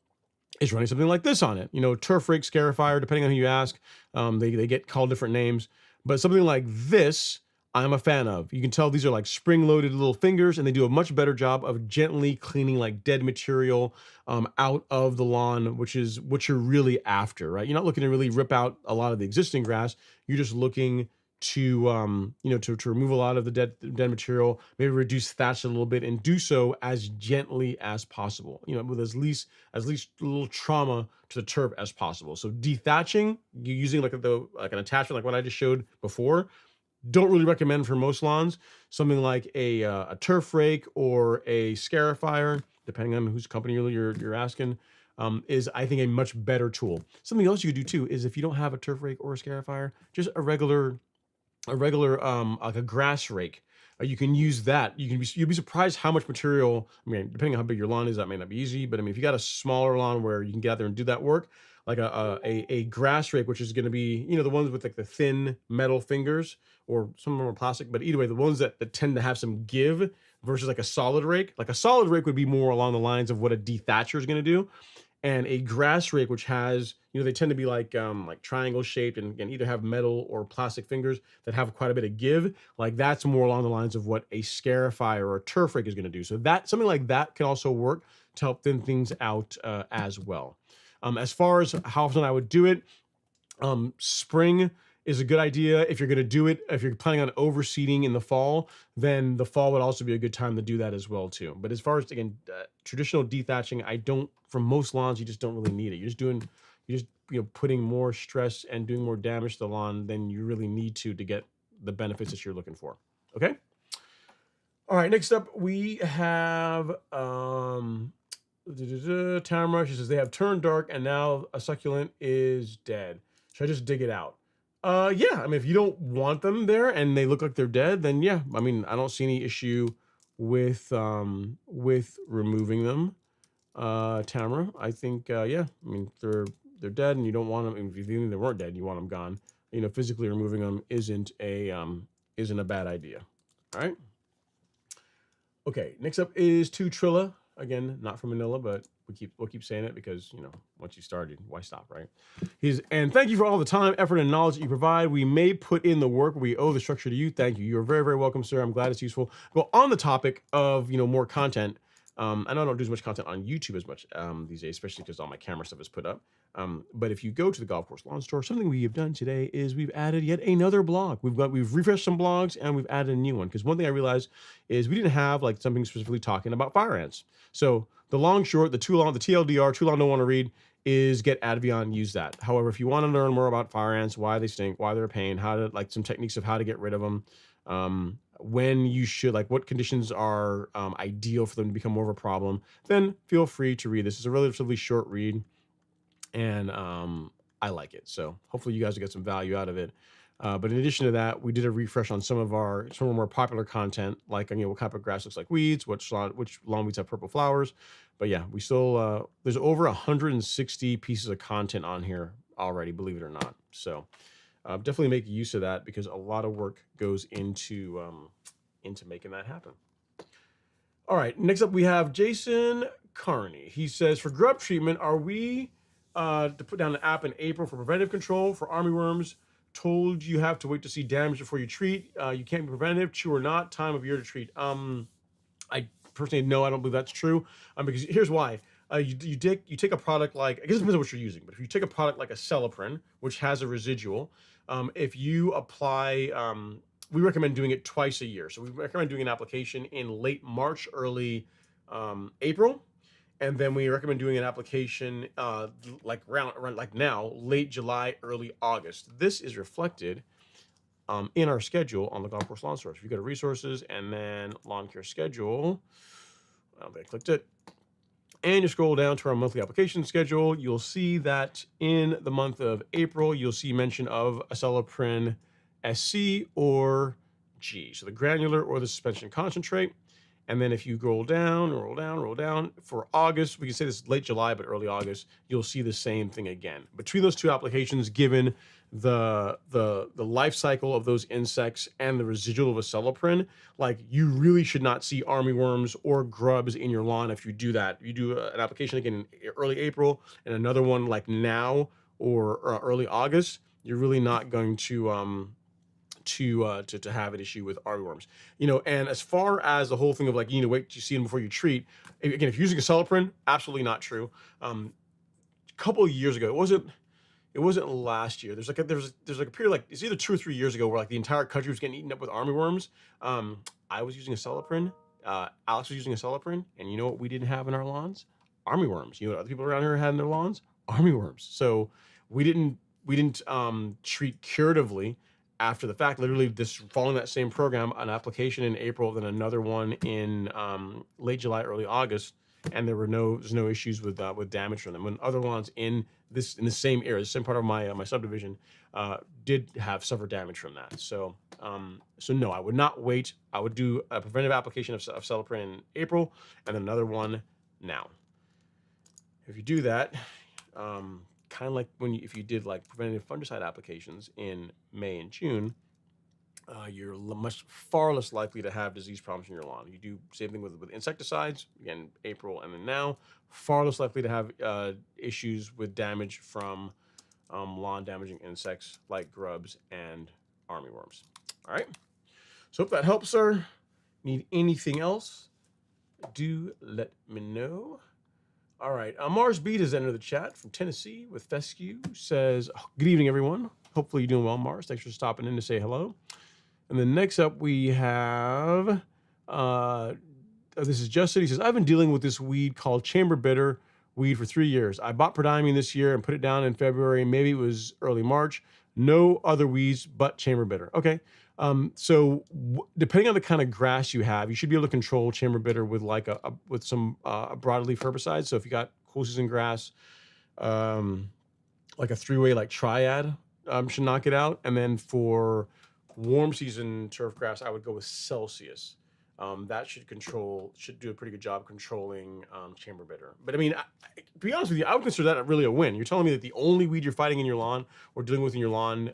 is running something like this on it. Turf rake, scarifier, depending on who you ask. They get called different names, but something like this, I'm a fan of. You can tell these are like spring-loaded little fingers, and they do a much better job of gently cleaning like dead material out of the lawn, which is what you're really after, right? You're not looking to really rip out a lot of the existing grass. You're just looking to to remove a lot of the dead material, maybe reduce thatch a little bit, and do so as gently as possible. With as least little trauma to the turf as possible. So dethatching, you're using like an attachment like what I just showed before. Don't really recommend for most lawns. Something like a turf rake or a scarifier, depending on whose company you're asking, is I think a much better tool. Something else you could do too is if you don't have a turf rake or a scarifier, just a regular like a grass rake. You can use that. You'll be surprised how much material. I mean, depending on how big your lawn is, that may not be easy. But I mean, if you got a smaller lawn where you can get out there and do that work, like a grass rake, which is going to be the ones with like the thin metal fingers, or some of them are plastic. But either way, the ones that tend to have some give versus like a solid rake. Like a solid rake would be more along the lines of what a dethatcher is going to do. And a grass rake, which has, they tend to be like triangle shaped and either have metal or plastic fingers that have quite a bit of give. Like that's more along the lines of what a scarifier or a turf rake is going to do. So that something like that can also work to help thin things out as well. As far as how often I would do it, spring is a good idea. If you're going to do it, if you're planning on overseeding in the fall, then the fall would also be a good time to do that as well too. But as far as, again, traditional dethatching, for most lawns, you just don't really need it. You're just putting more stress and doing more damage to the lawn than you really need to get the benefits that you're looking for. Okay. All right. Next up, we have Tamara. She says they have turned dark and now a succulent is dead. Should I just dig it out? Yeah. I mean, if you don't want them there and they look like they're dead, then yeah. I mean, I don't see any issue with removing them. Tamara, I think yeah. I mean, they're dead and you don't want them. If you think they weren't dead, you want them gone. Physically removing them isn't a bad idea. All right. Okay. Next up is Trilla. Again, not from Manila, but we'll keep saying it because once you started, why stop, right? And thank you for all the time, effort, and knowledge that you provide. We may put in the work, but we owe the structure to you. Thank you. You're very, very welcome, sir. I'm glad it's useful. Well, on the topic of more content, I know I don't do as much content on YouTube as much these days, especially because all my camera stuff is put up. But if you go to the Golf Course Lawn Store, something we have done today is we've added yet another blog. We've refreshed some blogs and we've added a new one because one thing I realized is we didn't have like something specifically talking about fire ants. So the long short, the too long, the TLDR, too long don't want to read, is get Advion, use that. However, if you want to learn more about fire ants, why they stink, why they're a pain, how to, like, some techniques of how to get rid of them, when you should, like, what conditions are ideal for them to become more of a problem, then feel free to read this. It's a relatively short read, and I like it. So hopefully you guys will get some value out of it. But in addition to that, we did a refresh on some of our more popular content, like, you know, what type of grass looks like weeds, which lawn weeds have purple flowers. But yeah, we still there's over 160 pieces of content on here already, believe it or not. So definitely make use of that, because a lot of work goes into making that happen. All right, next up we have Jason Carney. He says, for grub treatment, are we to put down an app in April for preventive control for armyworms? Told you have to wait to see damage before you treat. You can't be preventative, true or not, time of year to treat. I personally, no, I don't believe that's true. Because here's why. You take a product like, I guess it depends on what you're using, but if you take a product like Acelepryn, which has a residual, if you apply, we recommend doing it twice a year. So we recommend doing an application in late March, early April. And then we recommend doing an application like around like now, late July, early August. This is reflected in our schedule on the Golf Course Lawn Source. If you go to resources and then lawn care schedule, I clicked it, and you scroll down to our monthly application schedule, you'll see that in the month of April, you'll see mention of Acelepryn SC or G. So the granular or the suspension concentrate. And then if you roll down, for August, we can say this is late July, but early August, you'll see the same thing again. Between those two applications, given the life cycle of those insects and the residual of Acelepryn, like, you really should not see armyworms or grubs in your lawn if you do that. You do an application again in early April and another one like now or early August, you're really not going to have an issue with armyworms, you know. And as far as the whole thing of like, you need to wait to see them before you treat, again, if you're using Acelepryn, absolutely not true. A couple of years ago, it wasn't last year. There's like a period, like, it's either 2 or 3 years ago, where like the entire country was getting eaten up with armyworms. I was using Acelepryn, Alex was using Acelepryn, and you know what we didn't have in our lawns? Armyworms. You know what other people around here had in their lawns? Armyworms. So we didn't treat curatively after the fact. Literally just following that same program, an application in April, then another one in late July, early August, and there's no issues with damage from them. When other lawns in the same area, the same part of my subdivision, did suffer damage from that. So no, I would not wait. I would do a preventive application of Acelepryn in April, and then another one now. If you do that, kind of like if you did like preventative fungicide applications in May and June, you're far less likely to have disease problems in your lawn. You do same thing with insecticides, again, April and then now, far less likely to have issues with damage from lawn damaging insects like grubs and armyworms. All right, so hope that helps, sir. Need anything else, do let me know. All right, Mars Beat has entered the chat from Tennessee with fescue. Says, good evening, everyone. Hopefully you're doing well, Mars. Thanks for stopping in to say hello. And then next up we have, this is Justin. He says, I've been dealing with this weed called chamber bitter weed for 3 years. I bought Prodiamine this year and put it down in February. Maybe it was early March. No other weeds but chamber bitter. Okay. So depending on the kind of grass you have, you should be able to control chamber bitter with like with some broadleaf herbicide. So if you got cool season grass, like a 3-way like Triad, should knock it out. And then for warm season turf grass, I would go with Celsius. That should do a pretty good job controlling chamber bitter. But I mean, to be honest with you, I would consider that really a win. You're telling me that the only weed you're fighting in your lawn or dealing with in your lawn,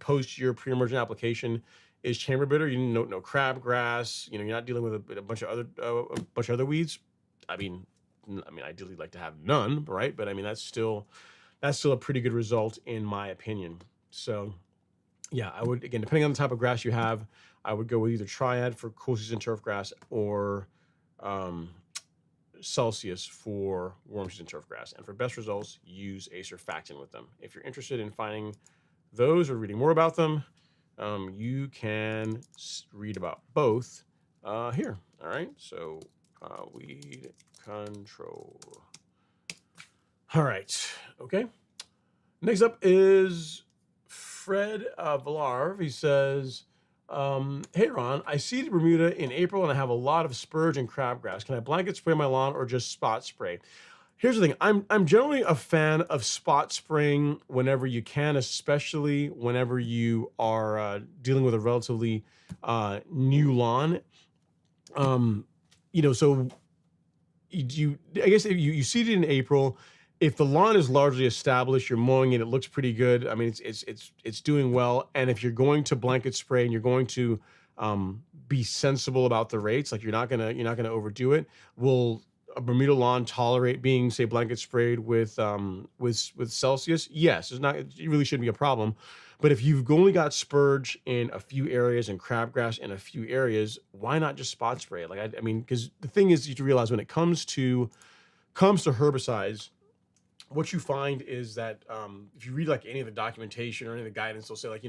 post your pre-emergent application, is chamber bitter. You know, no crabgrass. You know, you're not dealing with a bunch of other weeds. I mean, ideally like to have none, right? But I mean, that's still a pretty good result in my opinion. So yeah, I would, again, depending on the type of grass you have, I would go with either Triad for cool season turf grass or Celsius for warm season turf grass. And for best results, use a surfactant with them. If you're interested in finding those or reading more about them, you can read about both here. All right, so weed control. All right. Okay. Next up is Fred Villar. He says, "Hey Ron, I seeded Bermuda in April and I have a lot of spurge and crabgrass. Can I blanket spray my lawn or just spot spray?" Here's the thing. I'm generally a fan of spot spraying whenever you can, especially whenever you are dealing with a relatively new lawn. Um, so I guess if you seed it in April. If the lawn is largely established, you're mowing it, it looks pretty good. I mean, it's doing well. And if you're going to blanket spray and you're going to be sensible about the rates, like you're not gonna overdo it. Will a Bermuda lawn tolerate being, say, blanket sprayed with Celsius? Yes, it's not. It really shouldn't be a problem. But if you've only got spurge in a few areas and crabgrass in a few areas, why not just spot spray it? Like I mean, because the thing is, you have to realize when it comes to herbicides, what you find is that if you read like any of the documentation or any of the guidance, they'll say like,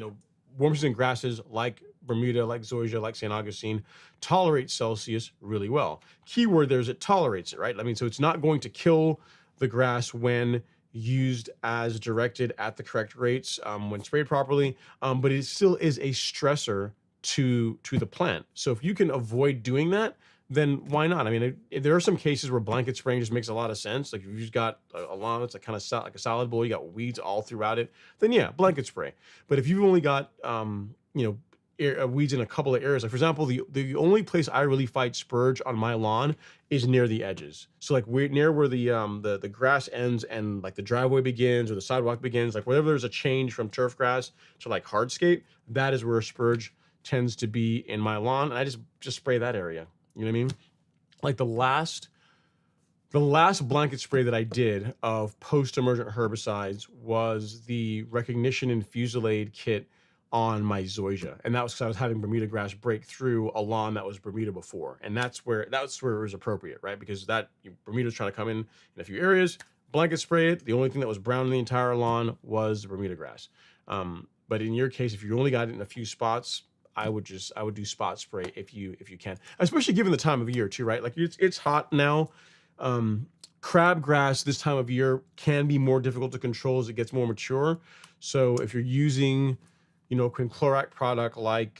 warm season grasses like Bermuda, like zoysia, like St. Augustine tolerate Celsius really well. Keyword there is it tolerates it, right? I mean, so it's not going to kill the grass when used as directed at the correct rates when sprayed properly, but it still is a stressor to the plant. So if you can avoid doing that, then why not? I mean, there are some cases where blanket spraying just makes a lot of sense. Like if you've just got a lawn that's like kind of like a salad bowl, you got weeds all throughout it, then yeah, blanket spray. But if you've only got weeds in a couple of areas, like for example, the only place I really fight spurge on my lawn is near the edges. So like near where the grass ends and like the driveway begins or the sidewalk begins, like wherever there's a change from turf grass to like hardscape, that is where spurge tends to be in my lawn, and I just spray that area. You know what I mean? Like the last blanket spray that I did of post-emergent herbicides was the Recognition and Fusilade kit on my zoysia, and that was because I was having Bermuda grass break through a lawn that was Bermuda before, and that's where it was appropriate, right? Because Bermuda's trying to come in a few areas, blanket spray it. The only thing that was brown in the entire lawn was the Bermuda grass. But in your case, if you only got it in a few spots, I would do spot spray if you can, especially given the time of year too, right? Like it's hot now. Crabgrass this time of year can be more difficult to control as it gets more mature. So if you're using, a quinclorac product like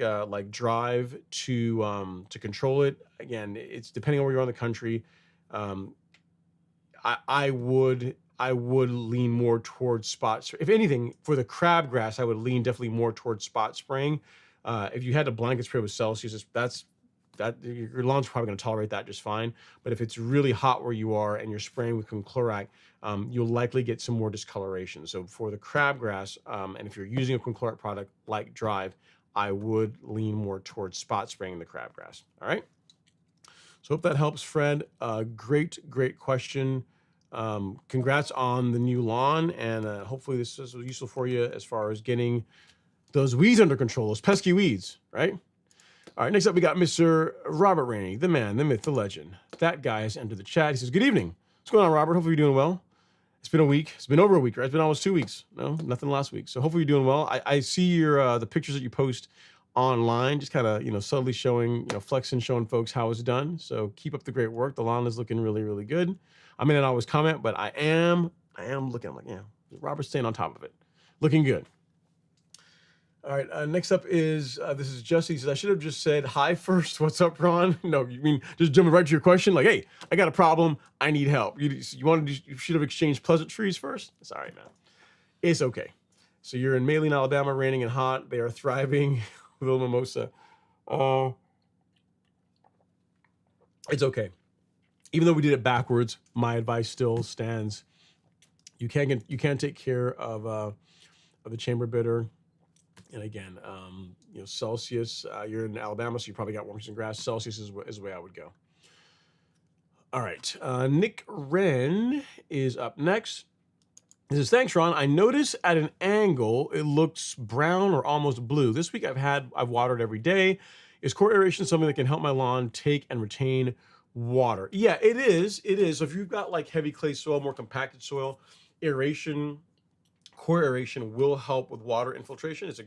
Drive to control it, again, it's depending on where you are in the country. I would lean more towards spot. If anything, for the crabgrass, I would lean definitely more towards spot spraying. If you had a blanket spray with Celsius, your lawn's probably going to tolerate that just fine. But if it's really hot where you are and you're spraying with quinclorac, you'll likely get some more discoloration. So for the crabgrass, and if you're using a quinclorac product like Drive, I would lean more towards spot spraying the crabgrass. All right. So hope that helps, Fred. Great question. Congrats on the new lawn, and hopefully this is useful for you as far as getting those weeds under control, those pesky weeds, right? All right, next up we got Mr. Robert Rainey, the man, the myth, the legend. That guy has entered the chat. He says, "Good evening. What's going on, Robert? Hopefully you're doing well. It's been a week. It's been over a week, right? It's been almost 2 weeks. No, nothing last week. So hopefully you're doing well. I see your the pictures that you post online, just kind of subtly showing, flexing, showing folks how it's done. So keep up the great work. The lawn is looking really, really good. I may not always comment, but I am looking. I'm like, yeah, Robert's staying on top of it, looking good. All right, next up is this is Jesse. He says, "I should have just said hi first. What's up, Ron?" No, you mean just jumping right to your question? Like, hey, I got a problem. I need help. You should have exchanged pleasantries first. Sorry, man. It's okay. So you're in Maline, Alabama, raining and hot. They are thriving with a mimosa. It's okay. Even though we did it backwards, my advice still stands. You can't take care of the chamber bitter. And again, Celsius, you're in Alabama, so you probably got warm season grass. Celsius is the way I would go. All right. Nick Wren is up next. He says, "Thanks, Ron. I noticed at an angle it looks brown or almost blue. This week I've watered every day. Is core aeration something that can help my lawn take and retain water?" Yeah, it is. It is. So if you've got like heavy clay soil, more compacted soil, core aeration will help with water infiltration. It's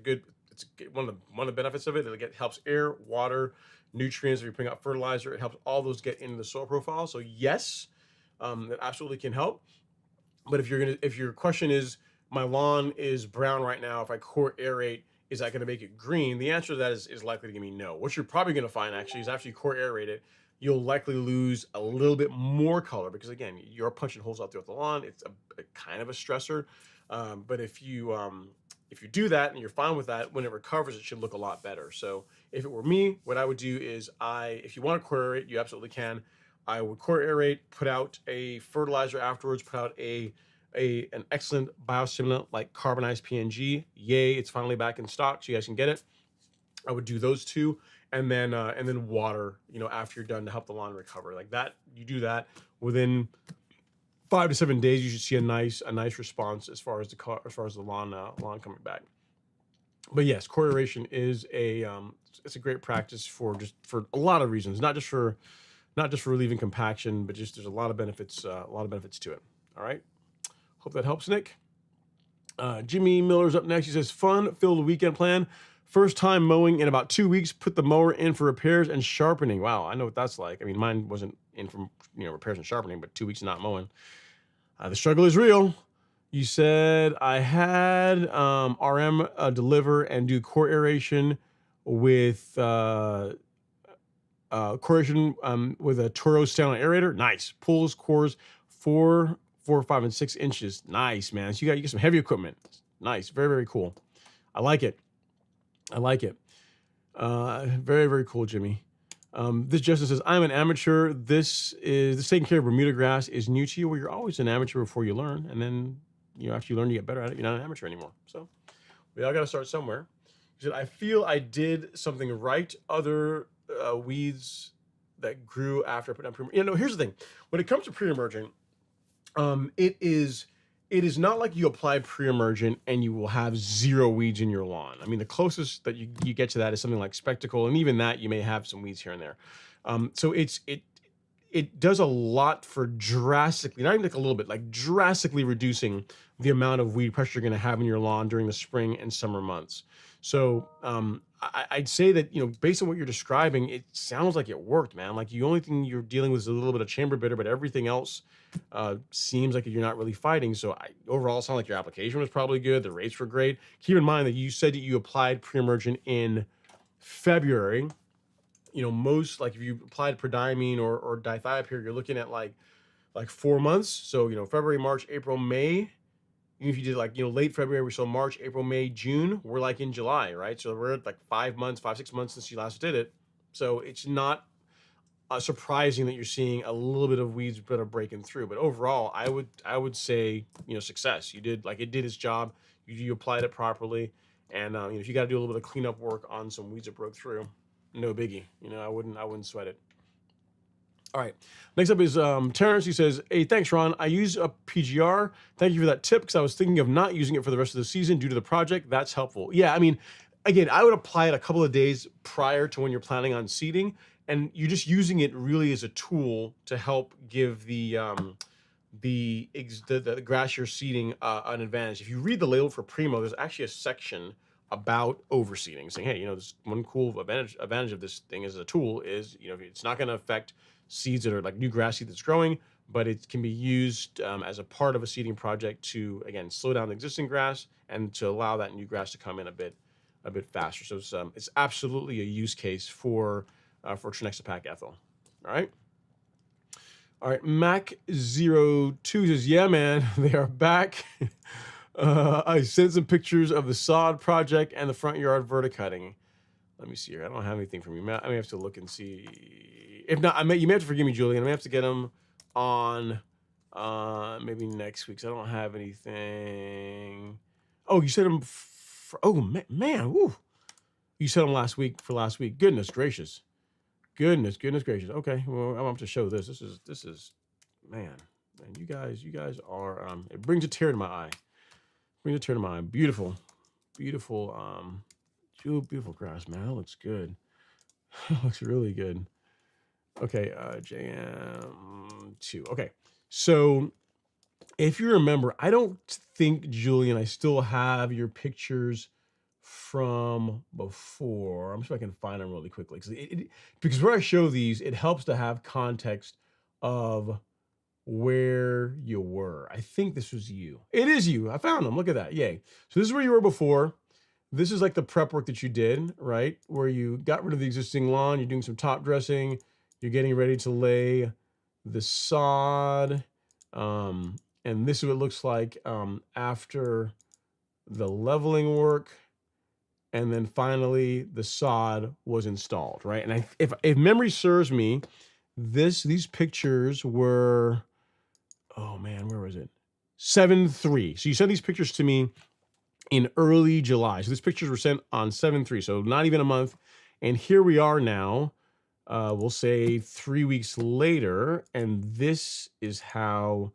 one of the benefits of it. It helps air, water, nutrients. If you're putting out fertilizer, it helps all those get into the soil profile. So yes, it absolutely can help. But if your question is, my lawn is brown right now, if I core aerate, is that going to make it green? The answer to that is likely to give me no. What you're probably going to find actually is after you core aerate it, you'll likely lose a little bit more color because again, you're punching holes out throughout the lawn. It's a kind of a stressor. But if you do that and you're fine with that, when it recovers, it should look a lot better. So if it were me, what I would do is if you want to core aerate, you absolutely can. I would core aerate, put out a fertilizer afterwards, put out an excellent biostimulant like carbonized PNG. Yay, it's finally back in stock, so you guys can get it. I would do those two, and then water, after you're done to help the lawn recover. Like that, you do that within 5 to 7 days, you should see a nice response as far as the lawn coming back. But yes, core aeration is it's a great practice for a lot of reasons, not just for relieving compaction, but just there's a lot of benefits to it. All right. Hope that helps, Nick. Jimmy Miller's up next. He says, fun-filled weekend plan. First time mowing in about 2 weeks. Put the mower in for repairs and sharpening. Wow, I know what that's like. I mean, mine wasn't in for repairs and sharpening, but 2 weeks not mowing. The struggle is real. You said I had RM deliver and do core aeration with with a Toro stand-on aerator. Nice. Pulls cores 4, 5, and 6 inches. Nice, man. So you get some heavy equipment. Nice. Very, very cool. I like it. Very, very cool, Jimmy. This Justin says, I'm an amateur. This taking care of Bermuda grass is new to you. Well, you're always an amateur before you learn. And then, after you learn, you get better at it. You're not an amateur anymore. So we all got to start somewhere. He said, I feel I did something right. Other weeds that grew after I put down pre-emergent. Here's the thing. When it comes to pre-emergent, it is not like you apply pre-emergent and you will have 0 weeds in your lawn. I mean, the closest that you get to that is something like Spectacle, and even that you may have some weeds here and there. So it does a lot for drastically, not even like a little bit, like drastically reducing the amount of weed pressure you're going to have in your lawn during the spring and summer months. So I'd say that, based on what you're describing, it sounds like it worked, man. Like the only thing you're dealing with is a little bit of chamber bitter, but everything else seems like you're not really fighting. So overall, it sounded like your application was probably good. The rates were great. Keep in mind that you said that you applied pre-emergent in February. Most, like if you applied prodiamine or dithiopyr, you're looking at like 4 months. So, February, March, April, May. Even if you did late February, so March, April, May, June, we're like in July, right? So we're at like 5 months, 6 months since you last did it. So it's not surprising that you're seeing a little bit of weeds that are breaking through. But overall, I would say, success. You did, it did its job. You applied it properly. And if you got to do a little bit of cleanup work on some weeds that broke through, no biggie. I wouldn't sweat it. All right. Next up is Terrence. He says, hey, thanks, Ron. I use a PGR. Thank you for that tip because I was thinking of not using it for the rest of the season due to the project. That's helpful. Yeah, I mean, again, I would apply it a couple of days prior to when you're planning on seeding, and you're just using it really as a tool to help give the grass you're seeding an advantage. If you read the label for Primo, there's actually a section about overseeding, saying, hey, this one cool advantage of this thing as a tool is, it's not going to affect seeds that are like new grass seed that's growing, but it can be used as a part of a seeding project to, again, slow down the existing grass and to allow that new grass to come in a bit faster. So it's absolutely a use case for Trinexapac ethyl. All right. Mac02 says, yeah, man, they are back. I sent some pictures of the sod project and the front yard verticutting. Let me see here. I don't have anything from you. I may have to look and see. If not, you may have to forgive me, Julian. I may have to get them on maybe next week. I don't have anything. Oh, you said them. Man. Woo. You said them last week. Goodness gracious. Okay. Well, I'm going to have to show this. This is, man. You guys are. It brings a tear to my eye. Beautiful grass, man. That looks good. Looks really good. Okay, JM2. Okay, so if you remember, I don't think, Julian, I still have your pictures from before. I'm sure I can find them really quickly because where I show these, it helps to have context of where you were. I think this was you. It is you. I found them. Look at that. Yay. So this is where you were before. This is like the prep work that you did, right? Where you got rid of the existing lawn. You're doing some top dressing. You're getting ready to lay the sod. And this is what it looks like after the leveling work. And then finally the sod was installed, right? And if memory serves me, these pictures were, oh man, where was it? 7/3. So you sent these pictures to me in early July. So these pictures were sent on 7/3, so not even a month. And here we are now, we'll say 3 weeks later, and this is how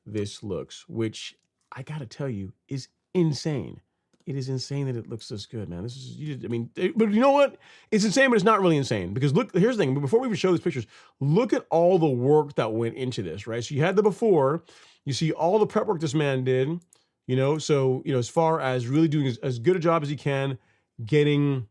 this looks, which I gotta tell you is insane. It is insane that it looks this good, man. This is, I mean, but you know what? It's insane, but it's not really insane because look, here's the thing. Before we even show these pictures, look at all the work that went into this, right? So you had the before, you see all the prep work this man did, so, as far as really doing as good a job as he can, getting,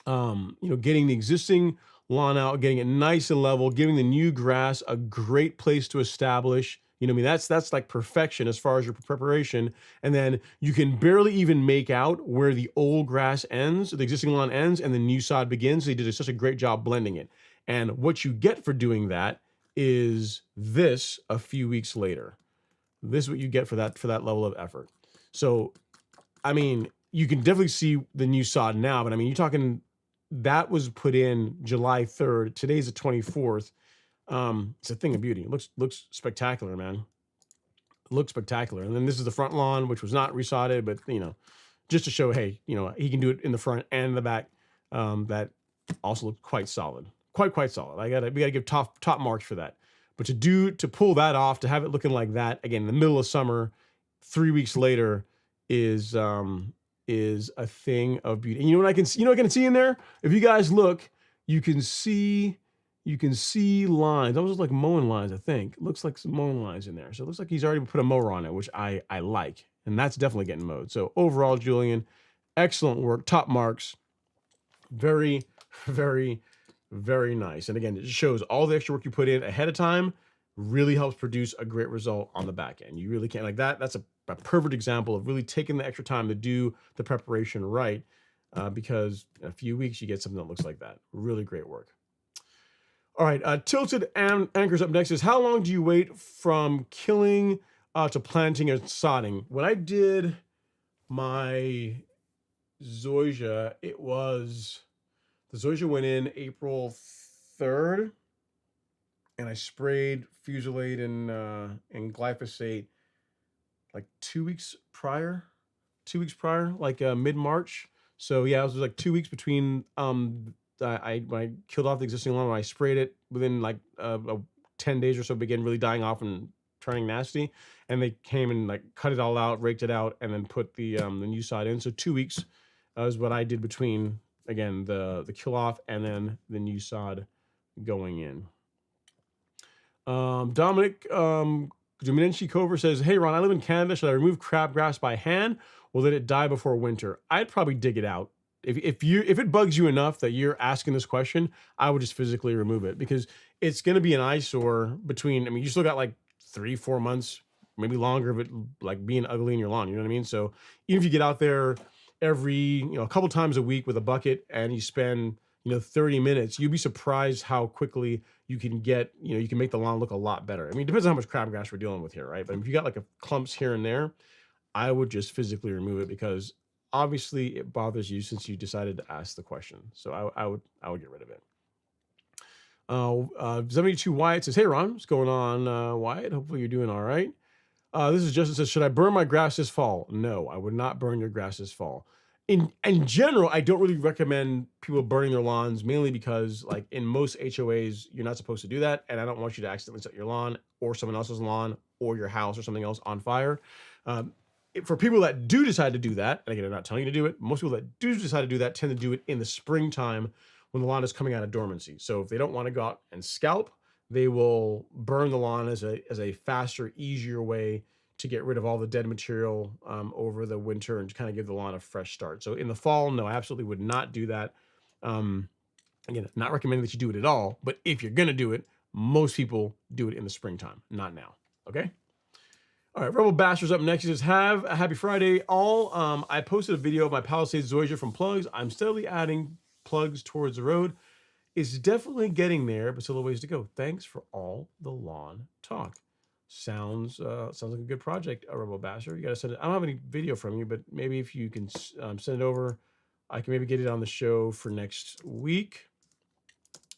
getting the existing lawn out, getting it nice and level, giving the new grass a great place to establish. I mean, that's like perfection as far as your preparation. And then you can barely even make out where the old grass ends, the existing lawn ends, and the new sod begins. They did such a great job blending it. And what you get for doing that is this a few weeks later. This is what you get for that level of effort. So, I mean, you can definitely see the new sod now, but I mean, you're talking that was put in July 3rd. Today's the 24th. It's a thing of beauty. It looks spectacular, man. It looks spectacular. And then this is the front lawn, which was not resodded, but just to show, hey, he can do it in the front and the back. That also looks quite solid, quite solid. We gotta give top marks for that. But to pull that off, to have it looking like that again in the middle of summer, 3 weeks later, is a thing of beauty. And what I can see in there? If you guys look, you can see lines, almost like mowing lines, I think. It looks like some mowing lines in there. So it looks like he's already put a mower on it, which I like. And that's definitely getting mowed. So overall, Julian, excellent work, top marks. Very, very, very nice. And again, it just shows all the extra work you put in ahead of time really helps produce a great result on the back end. You really can't, like that. That's a perfect example of really taking the extra time to do the preparation right, because in a few weeks you get something that looks like that. Really great work. All right, Tilted Anchors up next is, how long do you wait from killing to planting and sodding? When I did my zoysia, the zoysia went in April 3rd, and I sprayed Fusilade and glyphosate like 2 weeks prior, like mid-March. So yeah, it was like 2 weeks between when I killed off the existing lawn, when I sprayed it, within like 10 days or so, began really dying off and turning nasty. And they came and like cut it all out, raked it out, and then put the new sod in. So 2 weeks is what I did between, again, the kill off and then the new sod going in. Dominic Dominici Cover says, hey Ron, I live in Canada. Should I remove crabgrass by hand or let it die before winter? I'd probably dig it out. If it bugs you enough that you're asking this question, I would just physically remove it, because it's going to be an eyesore between, I mean, you still got like 3-4 months, maybe longer, of it like being ugly in your lawn. You know what I mean? So even if you get out there every, a couple times a week with a bucket and you spend, 30 minutes, you'd be surprised how quickly you can get, you can make the lawn look a lot better. I mean, it depends on how much crabgrass we're dealing with here, right? But if you got like a clumps here and there, I would just physically remove it, because obviously it bothers you since you decided to ask the question. So I would get rid of it. 72 Wyatt says, hey Ron, what's going on, Wyatt? Hopefully you're doing all right. This is Justin says, should I burn my grass this fall? No, I would not burn your grass this fall. In general, I don't really recommend people burning their lawns, mainly because like in most HOAs, you're not supposed to do that. And I don't want you to accidentally set your lawn or someone else's lawn or your house or something else on fire. For people that do decide to do that, and again, I'm not telling you to do it, most people that do decide to do that tend to do it in the springtime when the lawn is coming out of dormancy. So if they don't want to go out and scalp, they will burn the lawn as a faster, easier way to get rid of all the dead material over the winter and kind of give the lawn a fresh start. So in the fall, no, I absolutely would not do that. Again, not recommending that you do it at all, but if you're going to do it, most people do it in the springtime, not now. Okay. All right, Rebel Bastard's up next. He says, have a happy Friday, all. I posted a video of my Palisades Zoysia from plugs. I'm steadily adding plugs towards the road. It's definitely getting there, but still a ways to go. Thanks for all the lawn talk. Sounds like a good project, Rebel Bastard. You got to send it. I don't have any video from you, but maybe if you can send it over, I can maybe get it on the show for next week.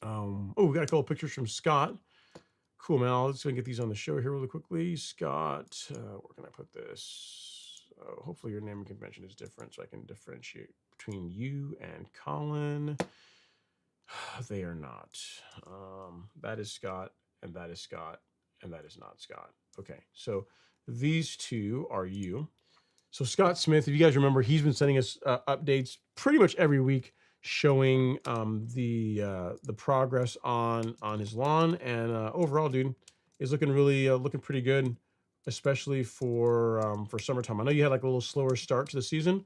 Oh, we got a couple pictures from Scott. Cool, man. I'll just get these on the show here really quickly. Scott, where can I put this? Hopefully your naming convention is different so I can differentiate between you and Colin. They are not. That is Scott, and that is Scott, and that is not Scott. Okay, so these two are you. So Scott Smith, if you guys remember, he's been sending us updates pretty much every week showing the progress on his lawn, and overall, dude, is looking really looking pretty good, especially for summertime. I know you had like a little slower start to the season,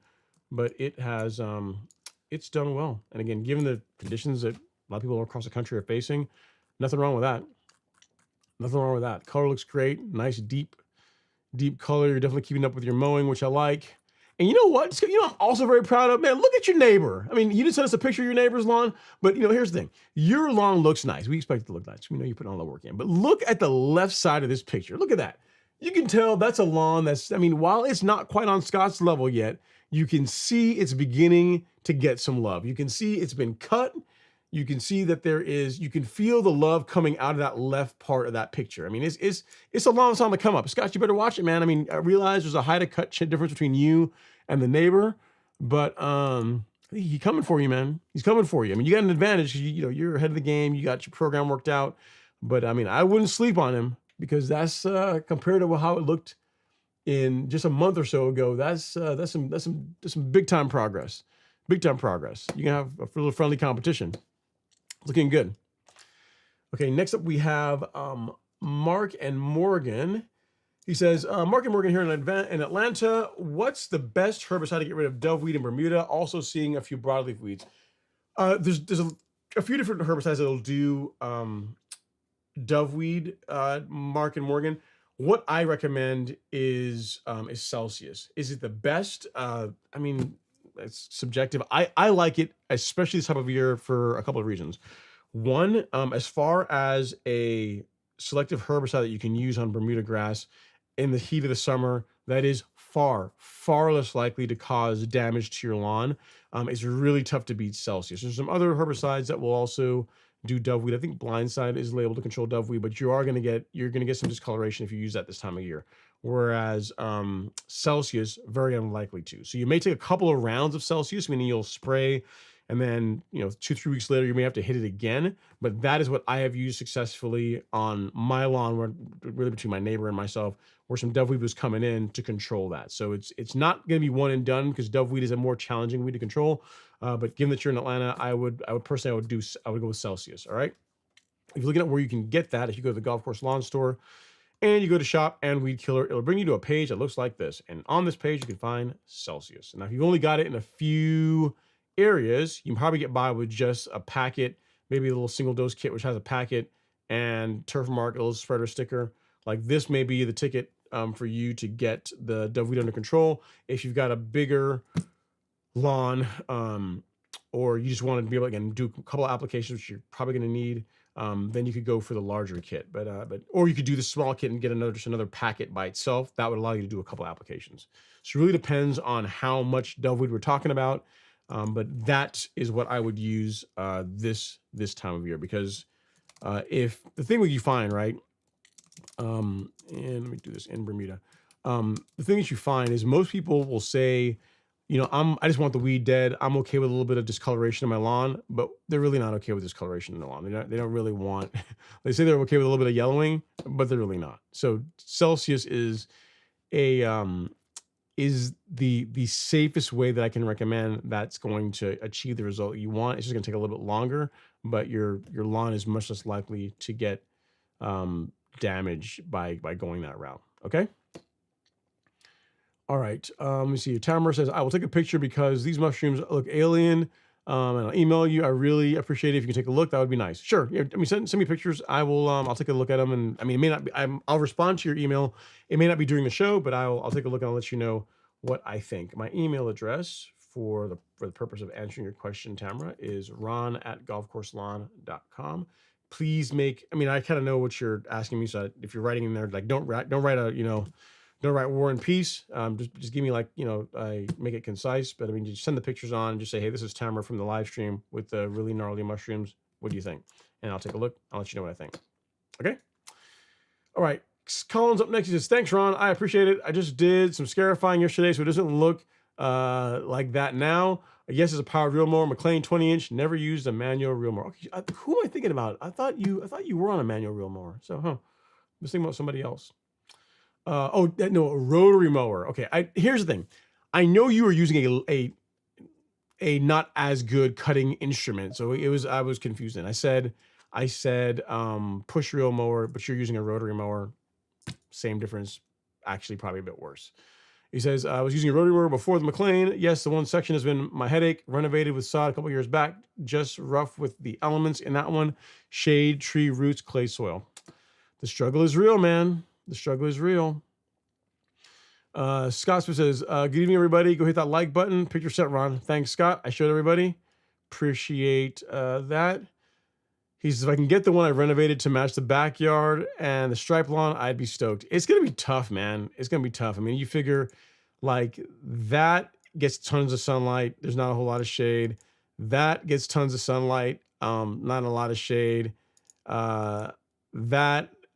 but it has it's done well. And again, given the conditions that a lot of people across the country are facing, nothing wrong with that. Nothing wrong with that. Color looks great, nice deep color. You're definitely keeping up with your mowing, which I like. And you know what? You know, I'm also very proud of, man, look at your neighbor. I mean, you didn't send us a picture of your neighbor's lawn, but you know, here's the thing. Your lawn looks nice. We expect it to look nice. We know you put all the work in, but look at the left side of this picture. Look at that. You can tell that's a lawn that's, I mean, while it's not quite on Scott's level yet, you can see it's beginning to get some love. You can see it's been cut. You can see that you can feel the love coming out of that left part of that picture. I mean, it's a lawn that's on the come up. Scott, you better watch it, man. I mean, I realize there's a height of cut difference between you and the neighbor, but he's coming for you, man. He's coming for you. I mean, you got an advantage. You know, you're ahead of the game. You got your program worked out, but I mean, I wouldn't sleep on him because that's compared to how it looked in just a month or so ago. That's some big time progress. Big time progress. You can have a little friendly competition. Looking good. Okay, next up we have Mark and Morgan. He says, Mark and Morgan here in Atlanta, what's the best herbicide to get rid of doveweed in Bermuda? Also seeing a few broadleaf weeds. There's a few different herbicides that'll do doveweed, Mark and Morgan. What I recommend is Celsius. Is it the best? I mean, it's subjective. I like it, especially this time of year, for a couple of reasons. One, as far as a selective herbicide that you can use on Bermuda grass in the heat of the summer, that is far less likely to cause damage to your lawn. It's really tough to beat Celsius. There's some other herbicides that will also do doveweed. I think Blindside is labeled to control doveweed, but you're gonna get some discoloration if you use that this time of year. Whereas Celsius, very unlikely to. So you may take a couple of rounds of Celsius, meaning you'll spray, and then 2-3 weeks later you may have to hit it again. But that is what I have used successfully on my lawn, where really between my neighbor and myself, where some doveweed was coming in to control that. So it's not going to be one and done, because doveweed is a more challenging weed to control. But given that you're in Atlanta, I would personally go with Celsius. All right. If you're looking at where you can get that, if you go to the Golf Course Lawn Store and you go to Shop and Weed Killer, it'll bring you to a page that looks like this. And on this page, you can find Celsius. Now, if you've only got it in a few areas, you can probably get by with just a packet, maybe a little single dose kit, which has a packet and turf mark, a little spreader sticker. Like this may be the ticket for you to get the doveweed under control. If you've got a bigger lawn, or you just want to be able to, again, do a couple of applications, which you're probably going to need, then you could go for the larger kit. Or you could do the small kit and get just another packet by itself. That would allow you to do a couple of applications. So it really depends on how much doveweed we're talking about. But that is what I would use this time of year, because if the thing that you find, right, and let me do this in Bermuda. The thing that you find is most people will say, I just want the weed dead. I'm okay with a little bit of discoloration in my lawn, but they're really not okay with discoloration in their lawn. They don't really want, they say they're okay with a little bit of yellowing, but they're really not. So Celsius is the safest way that I can recommend that's going to achieve the result you want. It's just going to take a little bit longer, but your lawn is much less likely to get damage by going that route. Okay. All right. Let me see. Tamara says, I will take a picture because these mushrooms look alien. And I'll email you. I really appreciate it if you can take a look. That would be nice. Sure. Yeah, I mean, send me pictures. I will. I'll take a look at them. And I mean, it may not be. I'll respond to your email. It may not be during the show, but I'll take a look and I'll let you know what I think. My email address for the purpose of answering your question, Tamara, is ron@golfcourselawn.com. Please make. I mean, I kind of know what you're asking me. So if you're writing in there, like don't write a don't write War and Peace. Just give me like, I make it concise, but I mean, just send the pictures on and just say, hey, this is Tamara from the live stream with the really gnarly mushrooms. What do you think? And I'll take a look. I'll let you know what I think. Okay. All right. Colin's up next. He says, thanks, Ron. I appreciate it. I just did some scarifying yesterday, so it doesn't look like that now. Yes, it's a powered reel mower, McLean 20-inch. Never used a manual reel mower. Okay, who am I thinking about? I thought you were on a manual reel mower. So, I'm just thinking about somebody else. No, a rotary mower. Okay, here's the thing. I know you were using a not as good cutting instrument, so I was confused. And I said push reel mower, but you're using a rotary mower. Same difference, actually probably a bit worse. He says, I was using a rotary mower before the McLean. Yes, the one section has been my headache. Renovated with sod a couple years back. Just rough with the elements in that one. Shade, tree, roots, clay, soil. The struggle is real, man. The struggle is real. Scott says, good evening, everybody. Go hit that like button. Picture sent, Ron. Thanks, Scott. I showed everybody. Appreciate that. He says, if I can get the one I renovated to match the backyard and the stripe lawn, I'd be stoked. It's going to be tough, man. It's going to be tough. I mean, you figure like that gets tons of sunlight. There's not a whole lot of shade. That gets tons of sunlight. Not a lot of shade.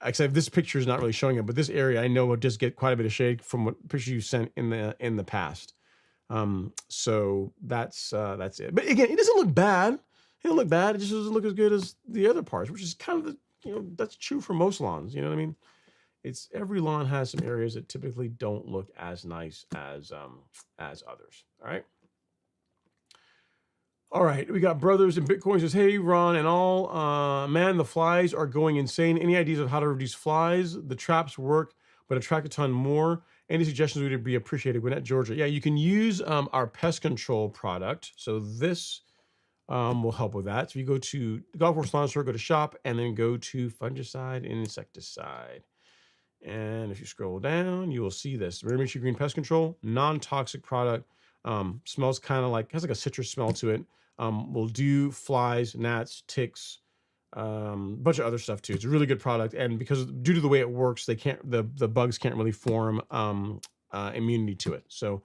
Except this picture is not really showing it, but this area I know will just get quite a bit of shade from what pictures you sent in the past. So that's it. But again, it doesn't look bad. It doesn't look bad. It just doesn't look as good as the other parts, which is kind of that's true for most lawns. You know what I mean? It's every lawn has some areas that typically don't look as nice as others. All right. All right, we got Brothers in Bitcoin says, hey, Ron and all. Man, the flies are going insane. Any ideas of how to reduce flies? The traps work, but attract a ton more. Any suggestions would be appreciated. Gwinnett, Georgia. Yeah, you can use our pest control product. So this will help with that. So you go to the Golf Course Lawn Store, go to shop, and then go to fungicide and insecticide. And if you scroll down, you will see this. Rare Michigan Green Pest Control, non-toxic product. Smells kind of like, has like a citrus smell to it. Will do flies, gnats, ticks, bunch of other stuff too. It's a really good product, and because due to the way it works, they can't the bugs can't really form immunity to it. So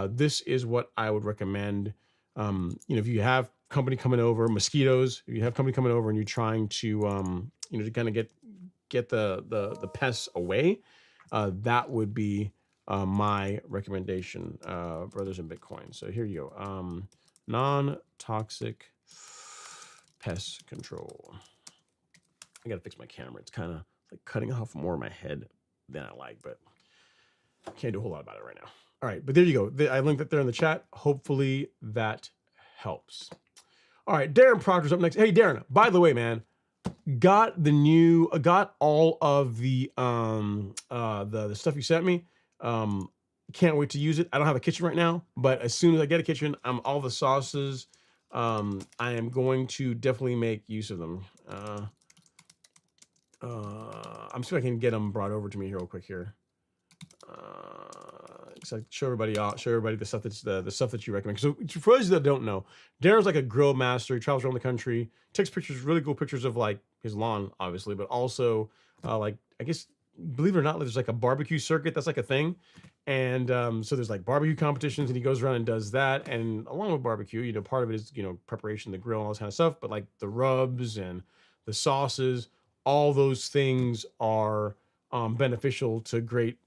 this is what I would recommend. If you have company coming over, mosquitoes, if you have company coming over and you're trying to to kind of get the pests away, that would be my recommendation, Brothers in Bitcoin. So here you go. Non-toxic pest control. I gotta fix my camera. It's kind of like cutting off more of my head than I like, but I can't do a whole lot about it right now. All right, but there you go. I linked that there in the chat. Hopefully that helps. All right, Darren Proctor's up next. Hey, Darren, by the way, man, got all of the stuff you sent me. Can't wait to use it. I don't have a kitchen right now, but as soon as I get a kitchen, all the sauces, I am going to definitely make use of them. I'm seeing if I can get them brought over to me here real quick here. So show everybody the stuff that's the stuff that you recommend. So for those that don't know, Darren's like a grill master. He travels around the country, takes pictures, really cool pictures of like his lawn, obviously, but also like, I guess, believe it or not, there's like a barbecue circuit that's like a thing. And so there's like barbecue competitions, and he goes around and does that. And along with barbecue, part of it is, preparation, the grill, and all this kind of stuff. But like the rubs and the sauces, all those things are beneficial to great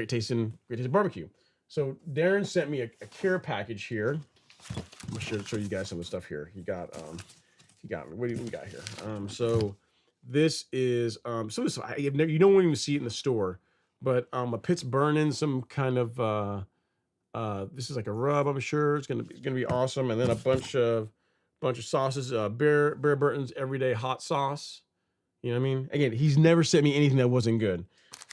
tasting barbecue. So Darren sent me a care package here. I'm gonna show you guys some of the stuff here. He got what do we got here? So this is you don't even see it in the store, but a pit's burning, some kind of this is like a rub. I'm sure it's gonna be awesome, and then a bunch of sauces. Bear Burton's Everyday Hot Sauce. You know what I mean? Again, he's never sent me anything that wasn't good.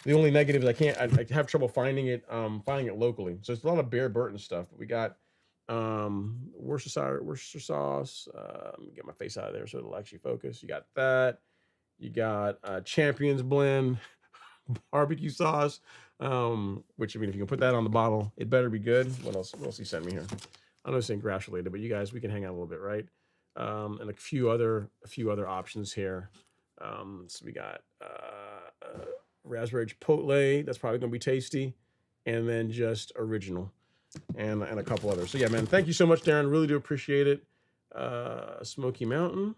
The only negative is I have trouble finding it locally. So it's a lot of Bear Burton stuff. But we got Worcester sauce. Let me get my face out of there so it'll actually focus. You got that. You got Champions Blend barbecue sauce, which, I mean, if you can put that on the bottle, it better be good. What else he sent me here? I know it's ain't grass related, but you guys, we can hang out a little bit, right? And a few other options here. So we got raspberry chipotle. That's probably gonna be tasty, and then just original, and a couple others. So yeah, man, thank you so much, Darren. Really do appreciate it. Smoky Mountain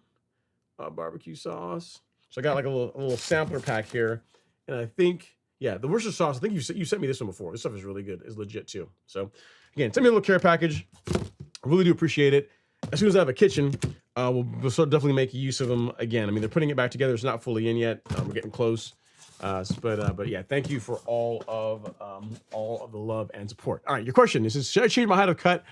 barbecue sauce. So I got like a little sampler pack here, and I think, yeah, the Worcester sauce. I think you sent me this one before. This stuff is really good. It's legit too. So again, send me a little care package. I really do appreciate it. As soon as I have a kitchen, we'll sort of definitely make use of them again. I mean, they're putting it back together. It's not fully in yet. We're getting close. But yeah, thank you for all of the love and support. All right, your question is should I change my height of cut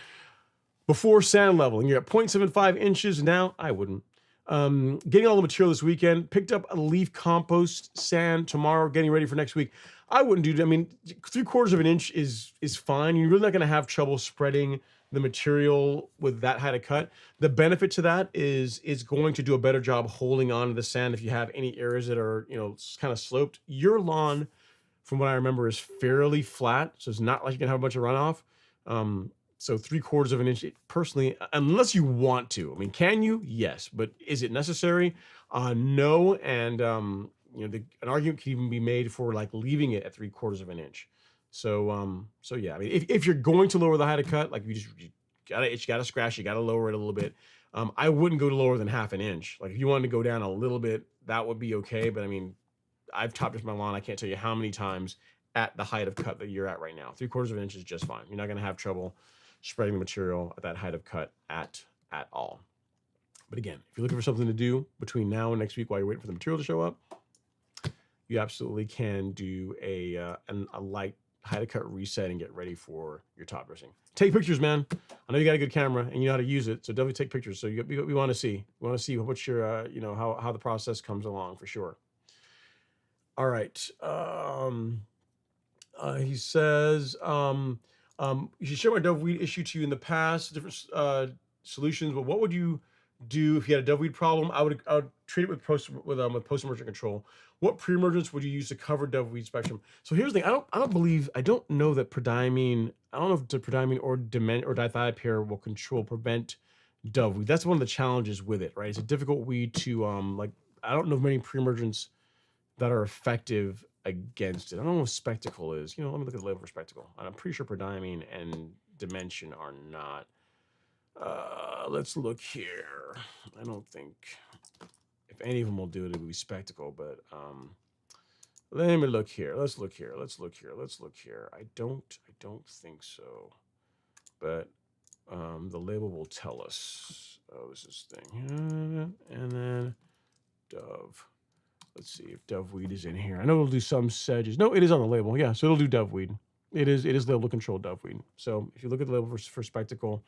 before sand leveling? You're at 0.75 inches now. I wouldn't. Getting all the material this weekend. Picked up a leaf compost sand tomorrow. Getting ready for next week. I wouldn't do. I mean, 3/4 of an inch is fine. You're really not going to have trouble spreading the material with that height of cut. The benefit to that is it's going to do a better job holding on to the sand if you have any areas that are, kind of sloped. Your lawn, from what I remember, is fairly flat, so it's not like you can have a bunch of runoff. So 3/4 of an inch, personally, unless you want to. I mean, can you? Yes, but is it necessary? No, and an argument can even be made for like leaving it at 3/4 of an inch. So yeah, I mean, if you're going to lower the height of cut, like you gotta scratch, you gotta lower it a little bit. I wouldn't go to lower than 1/2 inch. Like if you wanted to go down a little bit, that would be okay. But I mean, I've top dressed my lawn. I can't tell you how many times at the height of cut that you're at right now. 3/4 of an inch is just fine. You're not gonna have trouble spreading the material at that height of cut at all. But again, if you're looking for something to do between now and next week while you're waiting for the material to show up, you absolutely can do a light height of cut reset and get ready for your top dressing. Take pictures, man. I know you got a good camera and you know how to use it, so definitely take pictures. So we want to see. We want to see what's your how the process comes along for sure. All right. He says, you should share my dove weed issue to you in the past, different solutions. But what would you do if you had a dove weed problem? I would treat it with post-emergent control. What pre-emergence would you use to cover dove weed spectrum? So here's the thing: I don't know that prodiamine. I don't know if the prodiamine or dithiopyr will prevent dove weed. That's one of the challenges with it, right? It's a difficult weed to I don't know of many pre-emergents that are effective against it. I don't know what spectacle is. Let me look at the label for spectacle. I'm pretty sure prodiamine and dimension are not. Let's look here. I don't think if any of them will do it, it would be spectacle. But let me look here. Let's look here. I don't think so. But the label will tell us. Oh, this is this thing. And then dove. Let's see if dove weed is in here. I know it'll do some sedges. No, it is on the label. Yeah, so it'll do dove weed. It is label controlled dove weed. So if you look at the label for spectacle,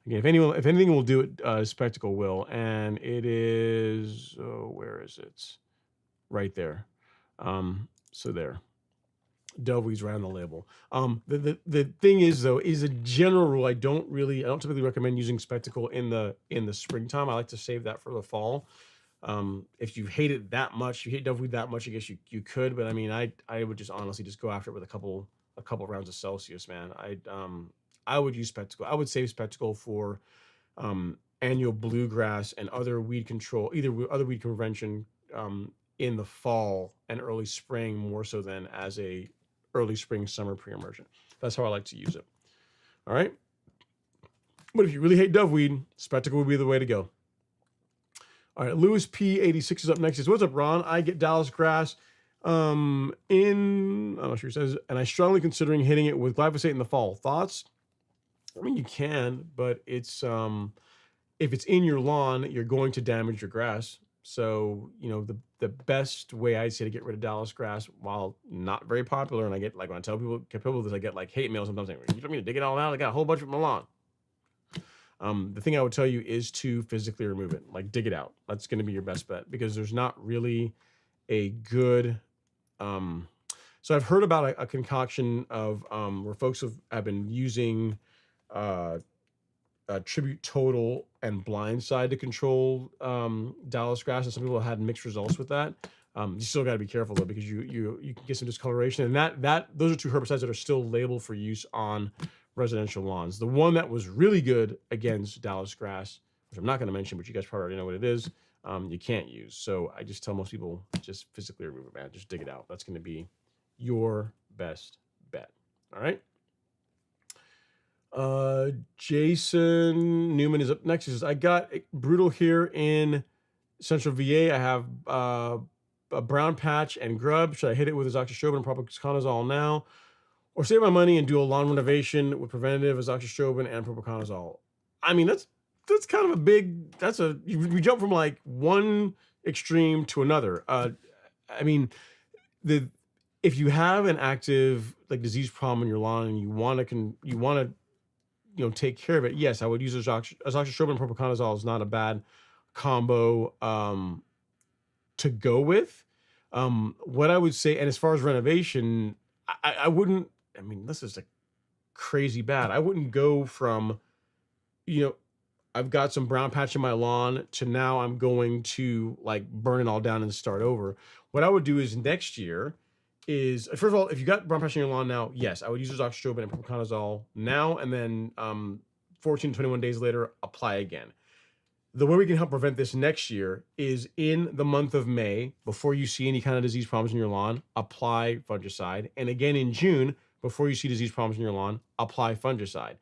again, if anything will do it, spectacle will. And it is, where is it? Right there. So there. Dove weed's right on the label. The thing is though, is a general rule. I don't typically recommend using spectacle in the springtime. I like to save that for the fall. If you hate it that much, you hate dove weed that much, I guess you could, but I mean, I would just honestly just go after it with a couple rounds of Celsius, man. I would use spectacle. I would save spectacle for annual bluegrass and other weed control, other weed prevention in the fall and early spring, more so than as a early spring summer pre-emergent. That's how I like to use it. All right. But if you really hate dove weed, spectacle would be the way to go. All right, Louis P86 is up next. He says, what's up, Ron? I get Dallas grass I'm not sure he says, and I strongly considering hitting it with glyphosate in the fall. Thoughts? I mean, you can, but it's if it's in your lawn, you're going to damage your grass. So, the best way I'd say to get rid of Dallas grass, while not very popular, and I get when I tell people this, I get hate mail sometimes saying, you want me to dig it all out? I got a whole bunch of my lawn. The thing I would tell you is to physically remove it, dig it out. That's going to be your best bet because there's not really a good. So I've heard about a concoction of where folks have been using Tribute Total and Blindside to control Dallas grass, and some people had mixed results with that. You still got to be careful though, because you can get some discoloration, and that those are two herbicides that are still labeled for use on residential lawns. The one that was really good against Dallas grass, which I'm not going to mention, but you guys probably already know what it is, you can't use. So I just tell most people, just physically remove it, man. Just dig it out. That's going to be your best bet. All right. Jason Newman is up next. He says, I got brutal here in Central VA. I have a brown patch and grub. Should I hit it with azoxystrobin and propiconazole now, or save my money and do a lawn renovation with preventative azoxystrobin and propiconazole? I mean, that's kind of a big. We jump from like one extreme to another. I mean, if you have an active like disease problem in your lawn and you want to take care of it, yes, I would use azoxystrobin and propiconazole is not a bad combo to go with. What I would say, and as far as renovation, I wouldn't. I mean, this is like crazy bad. I wouldn't go from, I've got some brown patch in my lawn to now I'm going to like burn it all down and start over. What I would do is next year is, first of all, if you got brown patch in your lawn now, yes, I would use azoxystrobin and propiconazole now, and then 14 to 21 days later, apply again. The way we can help prevent this next year is in the month of May, before you see any kind of disease problems in your lawn, apply fungicide. And again in June, before you see disease problems in your lawn, apply fungicide.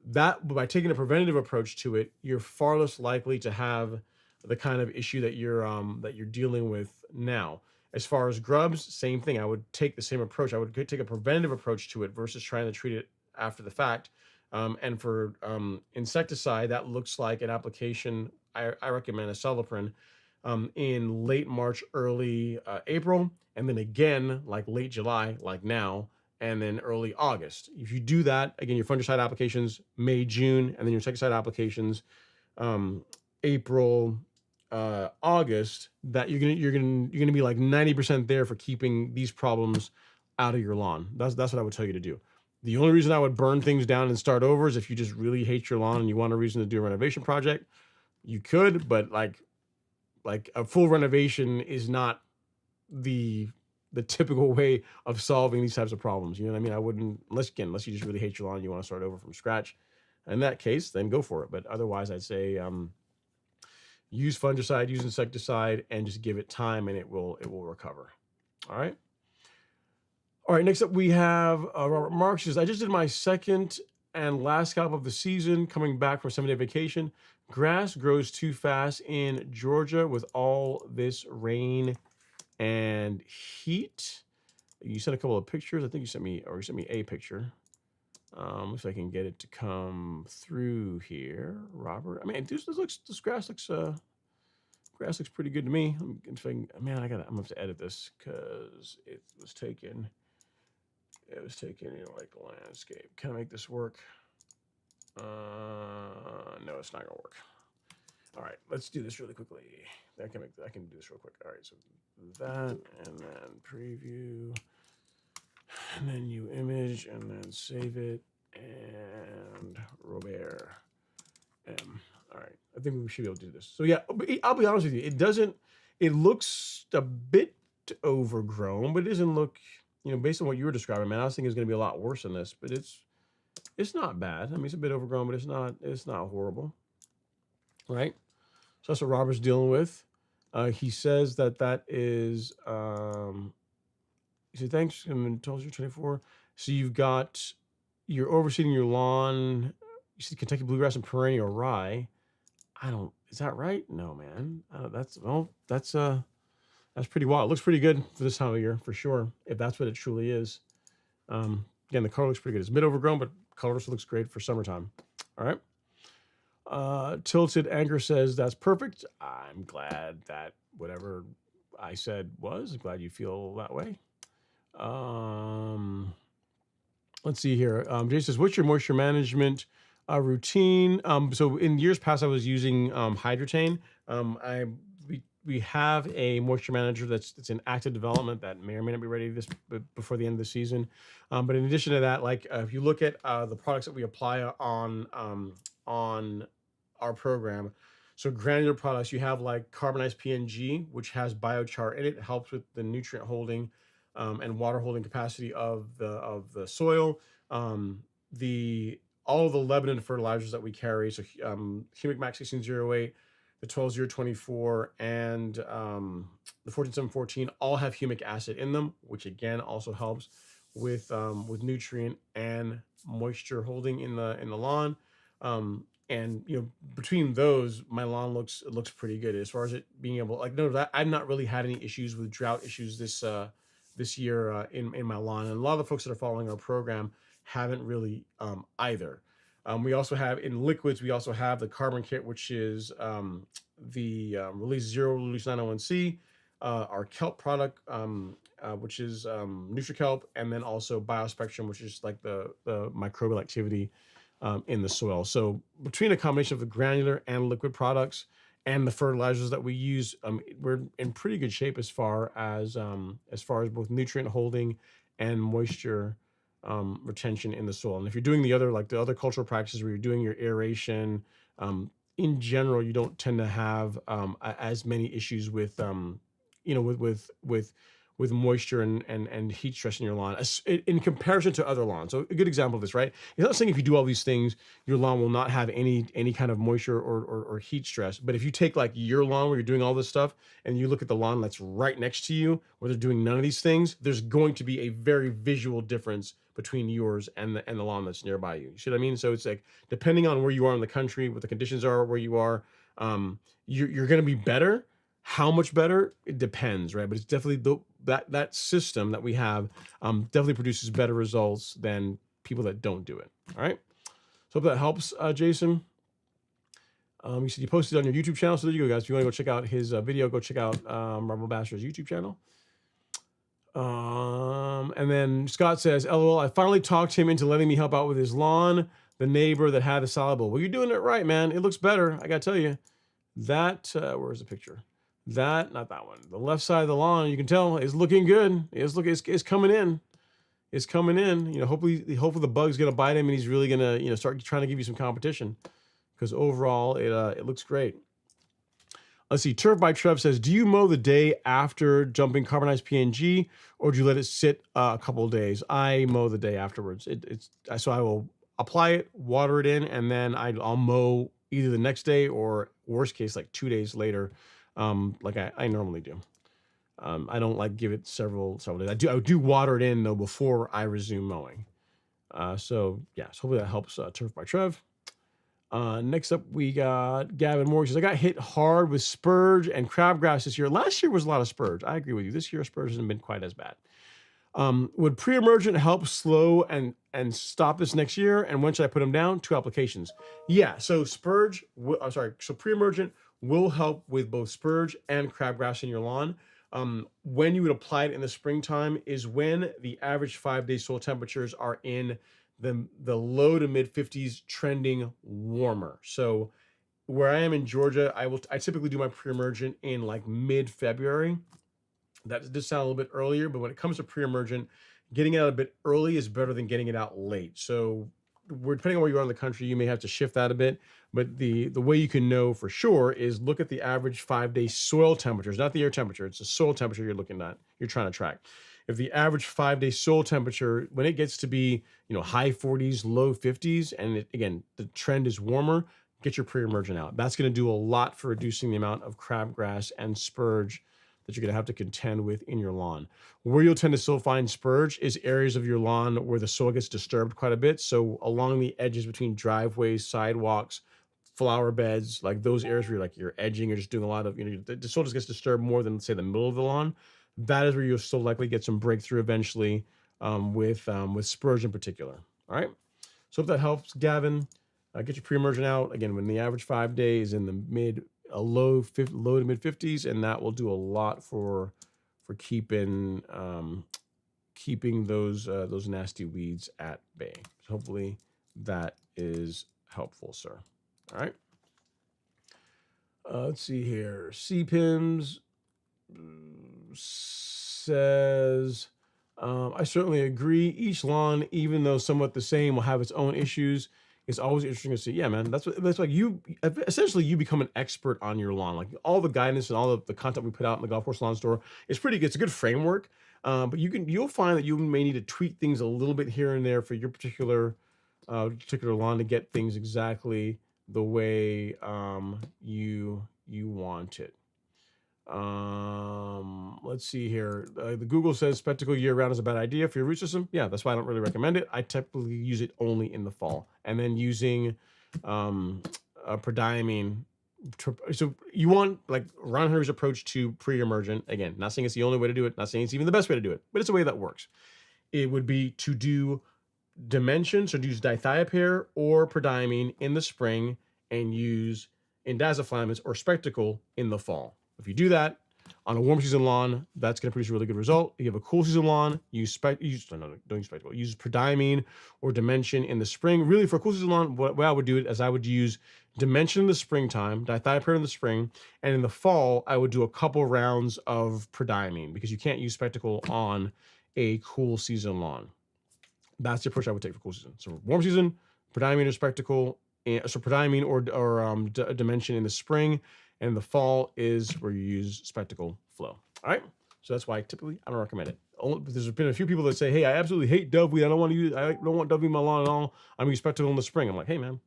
That, by taking a preventative approach to it, you're far less likely to have the kind of issue that you're dealing with now. As far as grubs, same thing. I would take the same approach. I would take a preventative approach to it versus trying to treat it after the fact. And for insecticide, that looks like an application. I recommend Acelepryn in late March, early April, and then again like late July, like now, and then early August. If you do that, again, your fungicide applications May, June, and then your insecticide applications April, August, that you're gonna be like 90% there for keeping these problems out of your lawn. That's what I would tell you to do. The only reason I would burn things down and start over is if you just really hate your lawn and you want a reason to do a renovation project. You could, but like a full renovation is not the typical way of solving these types of problems. You know what I mean? I wouldn't, unless you just really hate your lawn and you want to start over from scratch. In that case, then go for it. But otherwise, I'd say use fungicide, use insecticide, and just give it time, and it will recover. All right. All right. Next up, we have Robert Marks. Says, I just did my second and last scalp of the season, coming back from a 7-day vacation. Grass grows too fast in Georgia with all this rain and heat. You sent a couple of pictures. I think you sent me a picture. If I can get it to come through here, Robert. I mean, this grass looks pretty good to me. I'm gonna have to edit this because it was taken like landscape. Can I make this work? No, it's not gonna work. All right, let's do this really quickly. I can do this real quick. All right, so that, and then preview, and then you image, and then save it, and Robert M. All right, I think we should be able to do this. So yeah, I'll be honest with you. It looks a bit overgrown, but it doesn't look, based on what you were describing, man, I was thinking it's going to be a lot worse than this, but it's not bad. I mean, it's a bit overgrown, but it's not horrible, right? So that's what Robert's dealing with. He says that is, he said, thanks, and tells you 24. So you're overseeding your lawn. You see Kentucky bluegrass and perennial rye. Is that right? No, man. That's pretty wild. It looks pretty good for this time of year, for sure, if that's what it truly is. Again, the color looks pretty good. It's a bit overgrown, but color looks great for summertime. All right. Tilted Anger says, that's perfect. I'm glad that whatever I said was. I'm glad you feel that way. Let's see here. Jay says, what's your moisture management routine? So in years past, I was using Hydrotain. We have a moisture manager that's in active development that may or may not be ready before the end of the season. But in addition to that, like if you look at the products that we apply on on our program. So granular products, you have like carbonized PNG, which has biochar in it. It helps with the nutrient holding and water holding capacity of the soil. The all of the Lebanon fertilizers that we carry, so Humic Max 1608, the 12024, and the 14714 all have humic acid in them, which again also helps with nutrient and moisture holding in the lawn. And between those, my lawn looks pretty good as far as it being able, like, no, that I've not really had any issues with drought issues this year in my lawn, and a lot of the folks that are following our program haven't really either. We also have in liquids, we also have the carbon kit, which is the Release Zero, Release 901C, our kelp product, which is NutriKelp, and then also BioSpectrum, which is like the microbial activity in the soil. So between a combination of the granular and liquid products and the fertilizers that we use, we're in pretty good shape as far as both nutrient holding and moisture retention in the soil. And if you're doing the other cultural practices where you're doing your aeration, in general, you don't tend to have as many issues with with moisture and heat stress in your lawn in comparison to other lawns. So a good example of this, right? It's not saying if you do all these things, your lawn will not have any kind of moisture or heat stress. But if you take like your lawn where you're doing all this stuff and you look at the lawn that's right next to you where they're doing none of these things, there's going to be a very visual difference between yours and the lawn that's nearby you. You see what I mean? So it's like, depending on where you are in the country, what the conditions are, where you are, you're going to be better. How much better? It depends, right? But it's definitely that system that we have definitely produces better results than people that don't do it. All right. So hope that helps, Jason. You said you posted on your YouTube channel. So there you go, guys. If you want to go check out his video, go check out Marble Bastard's YouTube channel. And then Scott says, LOL, I finally talked him into letting me help out with his lawn, the neighbor that had a salad bowl. Well, you're doing it right, man. It looks better. I got to tell you. That, where's the picture? That, not that one. The left side of the lawn, you can tell, is looking good. It's coming in. It's coming in. Hopefully the bug's gonna bite him and he's really gonna, start trying to give you some competition. Because overall, it looks great. Let's see. Turf by Trev says, do you mow the day after jumping carbonized PNG, or do you let it sit a couple of days? I mow the day afterwards. So I will apply it, water it in, and then I'll mow either the next day or worst case like 2 days later. Like I normally do. I don't like give it several days. I do water it in though before I resume mowing. So hopefully that helps. Turf by Trev. Next up we got Gavin Moore. He says, I got hit hard with spurge and crabgrass this year. Last year was a lot of spurge. I agree with you. This year spurge hasn't been quite as bad. Would pre-emergent help slow and stop this next year? And when should I put them down? 2 applications. Yeah. So So pre-emergent will help with both spurge and crabgrass in your lawn. When you would apply it in the springtime is when the average 5-day soil temperatures are in the low to mid 50s, trending warmer. So where I am in Georgia, I typically do my pre-emergent in like mid-February. That does sound a little bit earlier, but when it comes to pre-emergent, getting it out a bit early is better than getting it out late. So depending on where you are in the country, you may have to shift that a bit. But the way you can know for sure is look at the average 5-day soil temperatures, not the air temperature. It's the soil temperature you're trying to track. If the average 5-day soil temperature, when it gets to be, high 40s, low 50s, and again, the trend is warmer, get your pre-emergent out. That's going to do a lot for reducing the amount of crabgrass and spurge that you're going to have to contend with in your lawn. Where you'll tend to still find spurge is areas of your lawn where the soil gets disturbed quite a bit. So along the edges between driveways, sidewalks, flower beds, like those areas where you're edging or just doing a lot of, the soil just gets disturbed more than, say, the middle of the lawn. That is where you'll still likely get some breakthrough eventually with spurge in particular. All right. So if that helps, Gavin, get your pre-emergent out. Again, when the average 5 days in the low to mid 50s, and that will do a lot for keeping those nasty weeds at bay. So hopefully that is helpful, sir. All right. Let's see here. CPIMS says, I certainly agree. Each lawn, even though somewhat the same, will have its own issues. it's always interesting to see. Yeah, man, that's like you essentially you become an expert on your lawn. Like all the guidance and all of the content we put out in the Golf Course Lawn Store is pretty good. It's a good framework, but you'll find that you may need to tweak things a little bit here and there for your particular lawn to get things exactly the way you want it. Let's see here. The Google says spectacle year round is a bad idea for your root system. Yeah, that's why I don't really recommend it. I typically use it only in the fall, and then using prodiamine. So you want like Ron Henry's approach to pre-emergent. Again, not saying it's the only way to do it. Not saying it's even the best way to do it, but it's a way that works. It would be to do dimension, so use dithiopyr or prodiamine in the spring and use indaziflammins or spectacle in the fall. If you do that on a warm season lawn, that's going to produce a really good result. If you have a cool season lawn, don't use spectacle. Use prodiamine or dimension in the spring. Really, for a cool season lawn, what I would do it as I would use dimension in the springtime, dithiopyr in the spring, and in the fall, I would do a couple rounds of prodiamine because you can't use spectacle on a cool season lawn. That's the approach I would take for cool season. So warm season, prodiamine or spectacle, so prodiamine or dimension in the spring, and in the fall is where you use spectacle flow. All right. So that's why typically I don't recommend it. There's been a few people that say, "Hey, I absolutely hate doveweed. I don't want doveweed in my lawn at all. I'm using spectacle in the spring." I'm like, "Hey, man,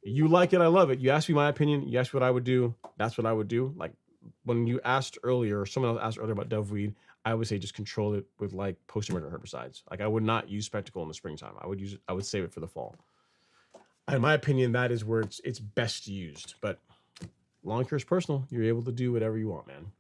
you like it, I love it. You asked me my opinion. You asked what I would do. That's what I would do." Like when you asked earlier, someone else asked earlier about doveweed, I would say just control it with like post-emergent herbicides. Like I would not use spectacle in the springtime. I would save it for the fall. In my opinion, that is where it's best used. But lawn care is personal. You're able to do whatever you want, man.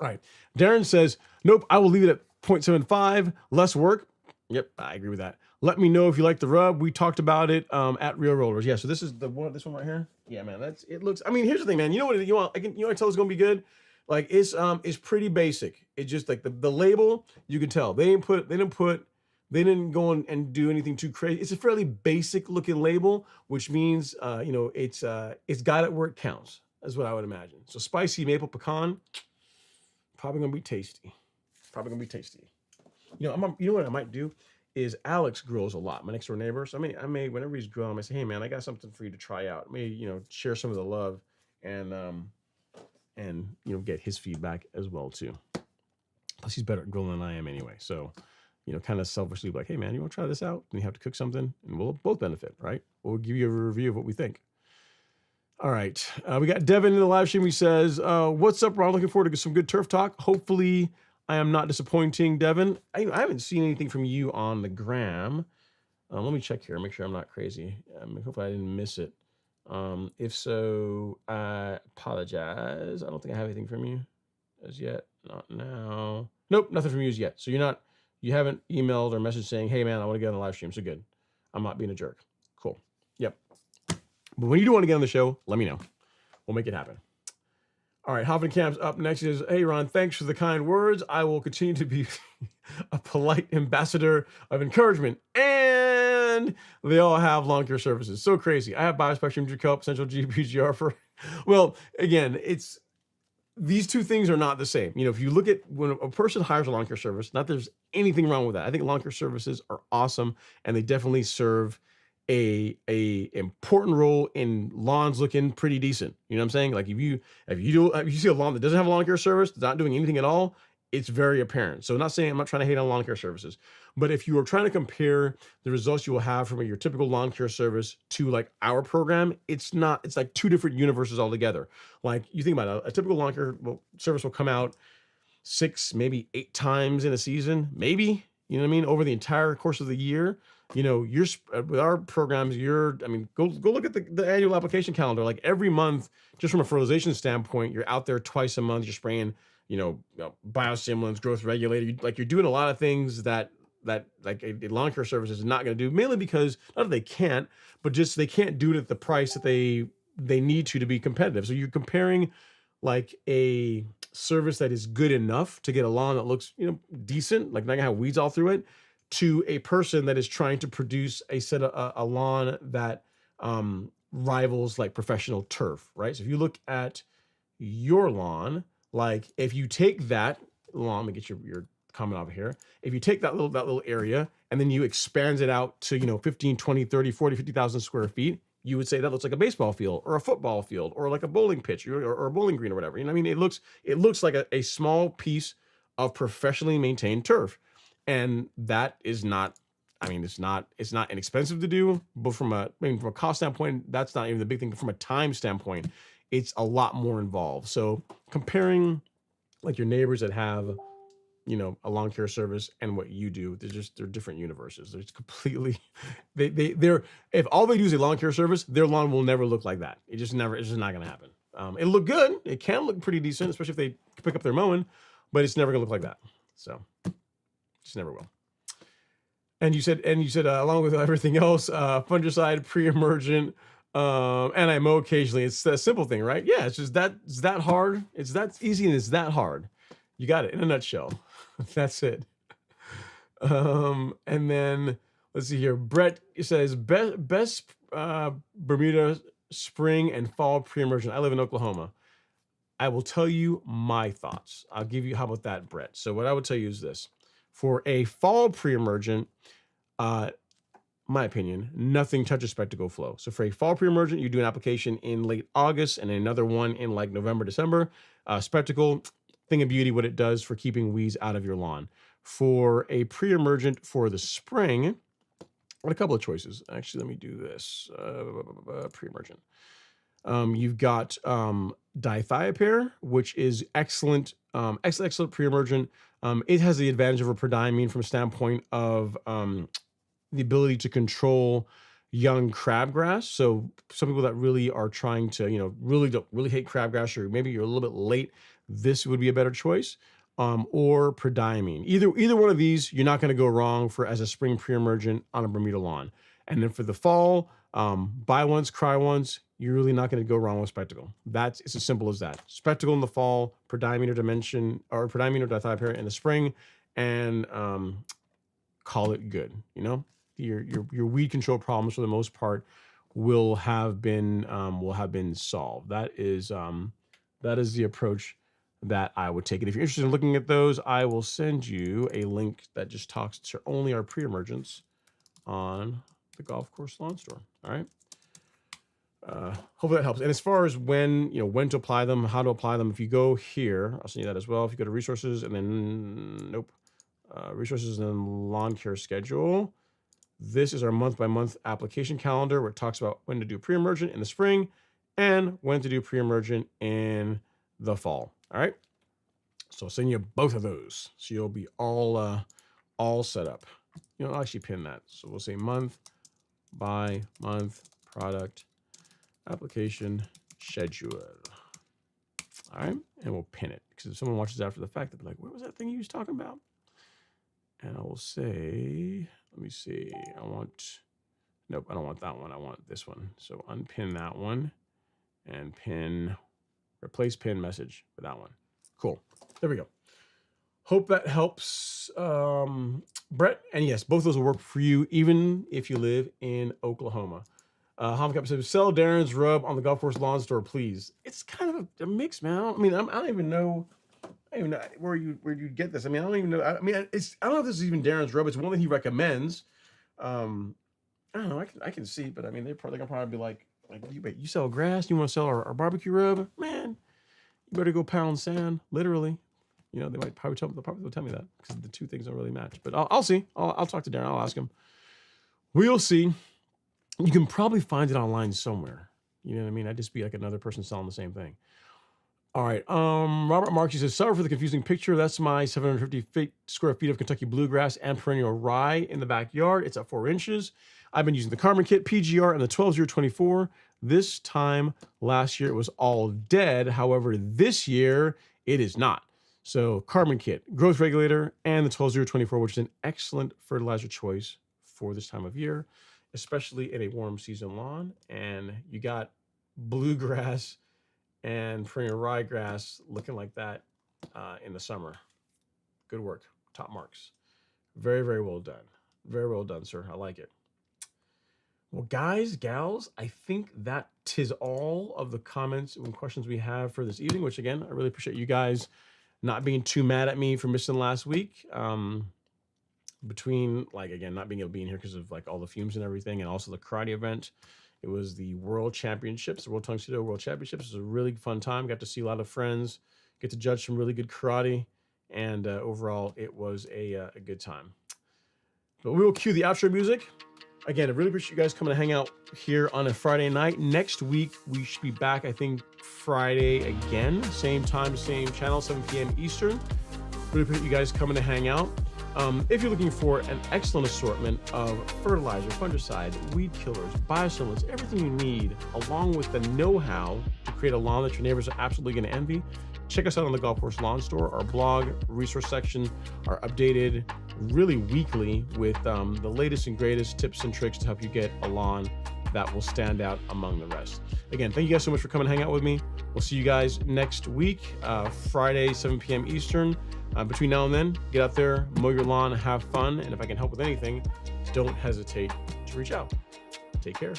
All right. Darren says, nope, I will leave it at 0.75. Less work. Yep, I agree with that. Let me know if you like the rub. We talked about it at Real Rollers. Yeah, so this is this one right here. Yeah, man, it looks. I mean, here's the thing, man. You know what you want? I tell it's gonna be good. Like it's pretty basic. It's just like the label. You can tell they didn't go and do anything too crazy. It's a fairly basic looking label, which means it's got it where it counts. That's what I would imagine. So spicy maple pecan, probably gonna be tasty. You know what I might do is Alex grills a lot, my next door neighbor. So I may whenever he's grilling, I say, "Hey man, I got something for you to try out." Maybe share some of the love and get his feedback as well too. Plus he's better at grilling than I am anyway. So kind of selfishly like, "Hey man, you want to try this out?" And you have to cook something, and we'll both benefit, right? We'll give you a review of what we think. All right, we got Devin in the live stream. He says, "What's up, Ron? Looking forward to some good turf talk. Hopefully, I am not disappointing, Devin. I haven't seen anything from you on the gram. Let me check here, make sure I'm not crazy. Hopefully, I didn't miss it. If so, I apologize. I don't think I have anything from you as yet. Not now. Nope, nothing from you as yet. So you haven't emailed or messaged saying, 'Hey man, I want to get on the live stream.' So good. I'm not being a jerk. Cool. Yep. But when you do want to get on the show, let me know. We'll make it happen. All right, Hoffenkamp's up next. Is, "Hey Ron, thanks for the kind words. I will continue to be a polite ambassador of encouragement." And they all have lawn care services. So crazy. I have BioSpectrum, Kelp, Central GPGR for. Well, again, these two things are not the same. If you look at when a person hires a lawn care service, not there's anything wrong with that. I think lawn care services are awesome, and they definitely serve a important role in lawns looking pretty decent. You know what I'm saying? Like if you see a lawn that doesn't have a lawn care service, that's not doing anything at all, it's very apparent. So I'm not trying to hate on lawn care services, but if you are trying to compare the results you will have from your typical lawn care service to like our program, it's like two different universes altogether. Like you think about it, a typical lawn care service will come out 6, maybe 8 times in a season, maybe, over the entire course of the year. You're with our programs, go look at the annual application calendar. Like every month, just from a fertilization standpoint, you're out there twice a month, you're spraying, biostimulants, growth regulator. You're doing a lot of things that like a lawn care service is not going to do, mainly because not that they can't, but just they can't do it at the price that they need to be competitive. So you're comparing like a service that is good enough to get a lawn that looks, decent, like not gonna have weeds all through it, to a person that is trying to produce a lawn that rivals like professional turf, right? So if you look at your lawn, like if you take that lawn, let me get your comment over here. If you take that little area and then you expand it out to, 15, 20, 30, 40, 50,000 square feet, you would say that looks like a baseball field or a football field or like a bowling pitch or a bowling green or whatever. You know what I mean? It looks like a small piece of professionally maintained turf. And that is not, it's not inexpensive to do, but from a cost standpoint, that's not even the big thing. But from a time standpoint, it's a lot more involved. So comparing like your neighbors that have, a lawn care service and what you do, they're different universes. They're completely, they're, if all they do is a lawn care service, their lawn will never look like that. It's just not going to happen. It'll look good. It can look pretty decent, especially if they pick up their mowing, but it's never gonna look like that. So just never will. And you said, along with everything else, fungicide, pre-emergent, and I mow occasionally. It's a simple thing, right? Yeah, it's that hard. It's that easy and it's that hard. You got it in a nutshell. That's it. And then let's see here. Brett says best Bermuda spring and fall pre-emergent. I live in Oklahoma. I will tell you my thoughts. I'll give you, how about that, Brett? So what I would tell you is this. For a fall pre-emergent, my opinion, nothing touches Specticle Flow. So for a fall pre-emergent, you do an application in late August and another one in like November, December. Specticle, thing of beauty, what it does for keeping weeds out of your lawn. For a pre-emergent for the spring, a couple of choices. Actually, let me do this. Pre-emergent. You've got dithiopyr, which is excellent, excellent pre-emergent. It has the advantage of a prodiamine from a standpoint of the ability to control young crabgrass. So some people that really are trying to, really hate crabgrass, or maybe you're a little bit late, this would be a better choice. Or prodiamine. Either one of these, you're not going to go wrong for as a spring pre-emergent on a Bermuda lawn. And then for the fall, buy once, cry once. You're really not going to go wrong with Specticle. It's as simple as that. Specticle in the fall, prodiamine or prodiamine or dithiopyr in the spring, and call it good. Your weed control problems for the most part will have been solved. That is the approach that I would take. And if you're interested in looking at those, I will send you a link that just talks to only our pre-emergents on the Golf Course Lawn Store. All right. Hopefully that helps. And as far as when to apply them, how to apply them, if you go here, I'll send you that as well. If you go to resources and then resources and then lawn care schedule, this is our month-by-month application calendar where it talks about when to do pre-emergent in the spring and when to do pre-emergent in the fall. All right. So I'll send you both of those. So you'll be all set up. I'll actually pin that. So we'll say month by month product application schedule. All right. And we'll pin it, because if someone watches after the fact, they'll be like, what was that thing you was talking about? And I will say, let me see. Nope, I don't want that one. I want this one. So unpin that one and replace pin message with that one. Cool. There we go. Hope that helps, Brett. And yes, both of those will work for you, even if you live in Oklahoma. Homcap says, sell Darren's rub on the Golf Course Lawn Store, please. It's kind of a mix, man. I don't even know where you get this. I don't even know. I don't know if this is even Darren's rub. It's one that he recommends. I don't know. I can see, but they're gonna probably be like, you sell grass? You want to sell our barbecue rub? Man, you better go pound sand, literally. They might probably tell me that, because the two things don't really match. But I'll see. I'll talk to Darren. I'll ask him. We'll see. You can probably find it online somewhere. You know what I mean? I'd just be like another person selling the same thing. All right. Robert Marks, he says, sorry for the confusing picture. That's my 750 square feet of Kentucky bluegrass and perennial rye in the backyard. It's at 4 inches. I've been using the Carmen Kit PGR and the 12024. This time last year, it was all dead. However, this year, it is not. So Carmen Kit, growth regulator, and the 12024, which is an excellent fertilizer choice for this time of year, especially in a warm season lawn. And you got bluegrass and perennial ryegrass looking like that in the summer. Good work. Top marks. Very, very well done. Very well done, sir. I like it. Well, guys, gals, I think that tis all of the comments and questions we have for this evening, which, again, I really appreciate you guys not being too mad at me for missing last week. between, like, again, not being able to be in here because of like all the fumes and everything, and also the karate event. It was the World Championships, the World Tuxedo World Championships. It was a really fun time. Got to see a lot of friends, get to judge some really good karate, and overall, it was a good time. But we will cue the outro music. Again, I really appreciate you guys coming to hang out here on a Friday night. Next week, we should be back, I think, Friday again. Same time, same channel, 7 p.m. Eastern. Really appreciate you guys coming to hang out. If you're looking for an excellent assortment of fertilizer, fungicide, weed killers, biostimulants, everything you need, along with the know-how to create a lawn that your neighbors are absolutely going to envy, check us out on the Golf Course Lawn Store. Our blog, resource section are updated really weekly with the latest and greatest tips and tricks to help you get a lawn that will stand out among the rest. Again, thank you guys so much for coming to hang out with me. We'll see you guys next week, Friday, 7 p.m. Eastern. Between now and then, get out there, mow your lawn, have fun, and if I can help with anything, don't hesitate to reach out. Take care.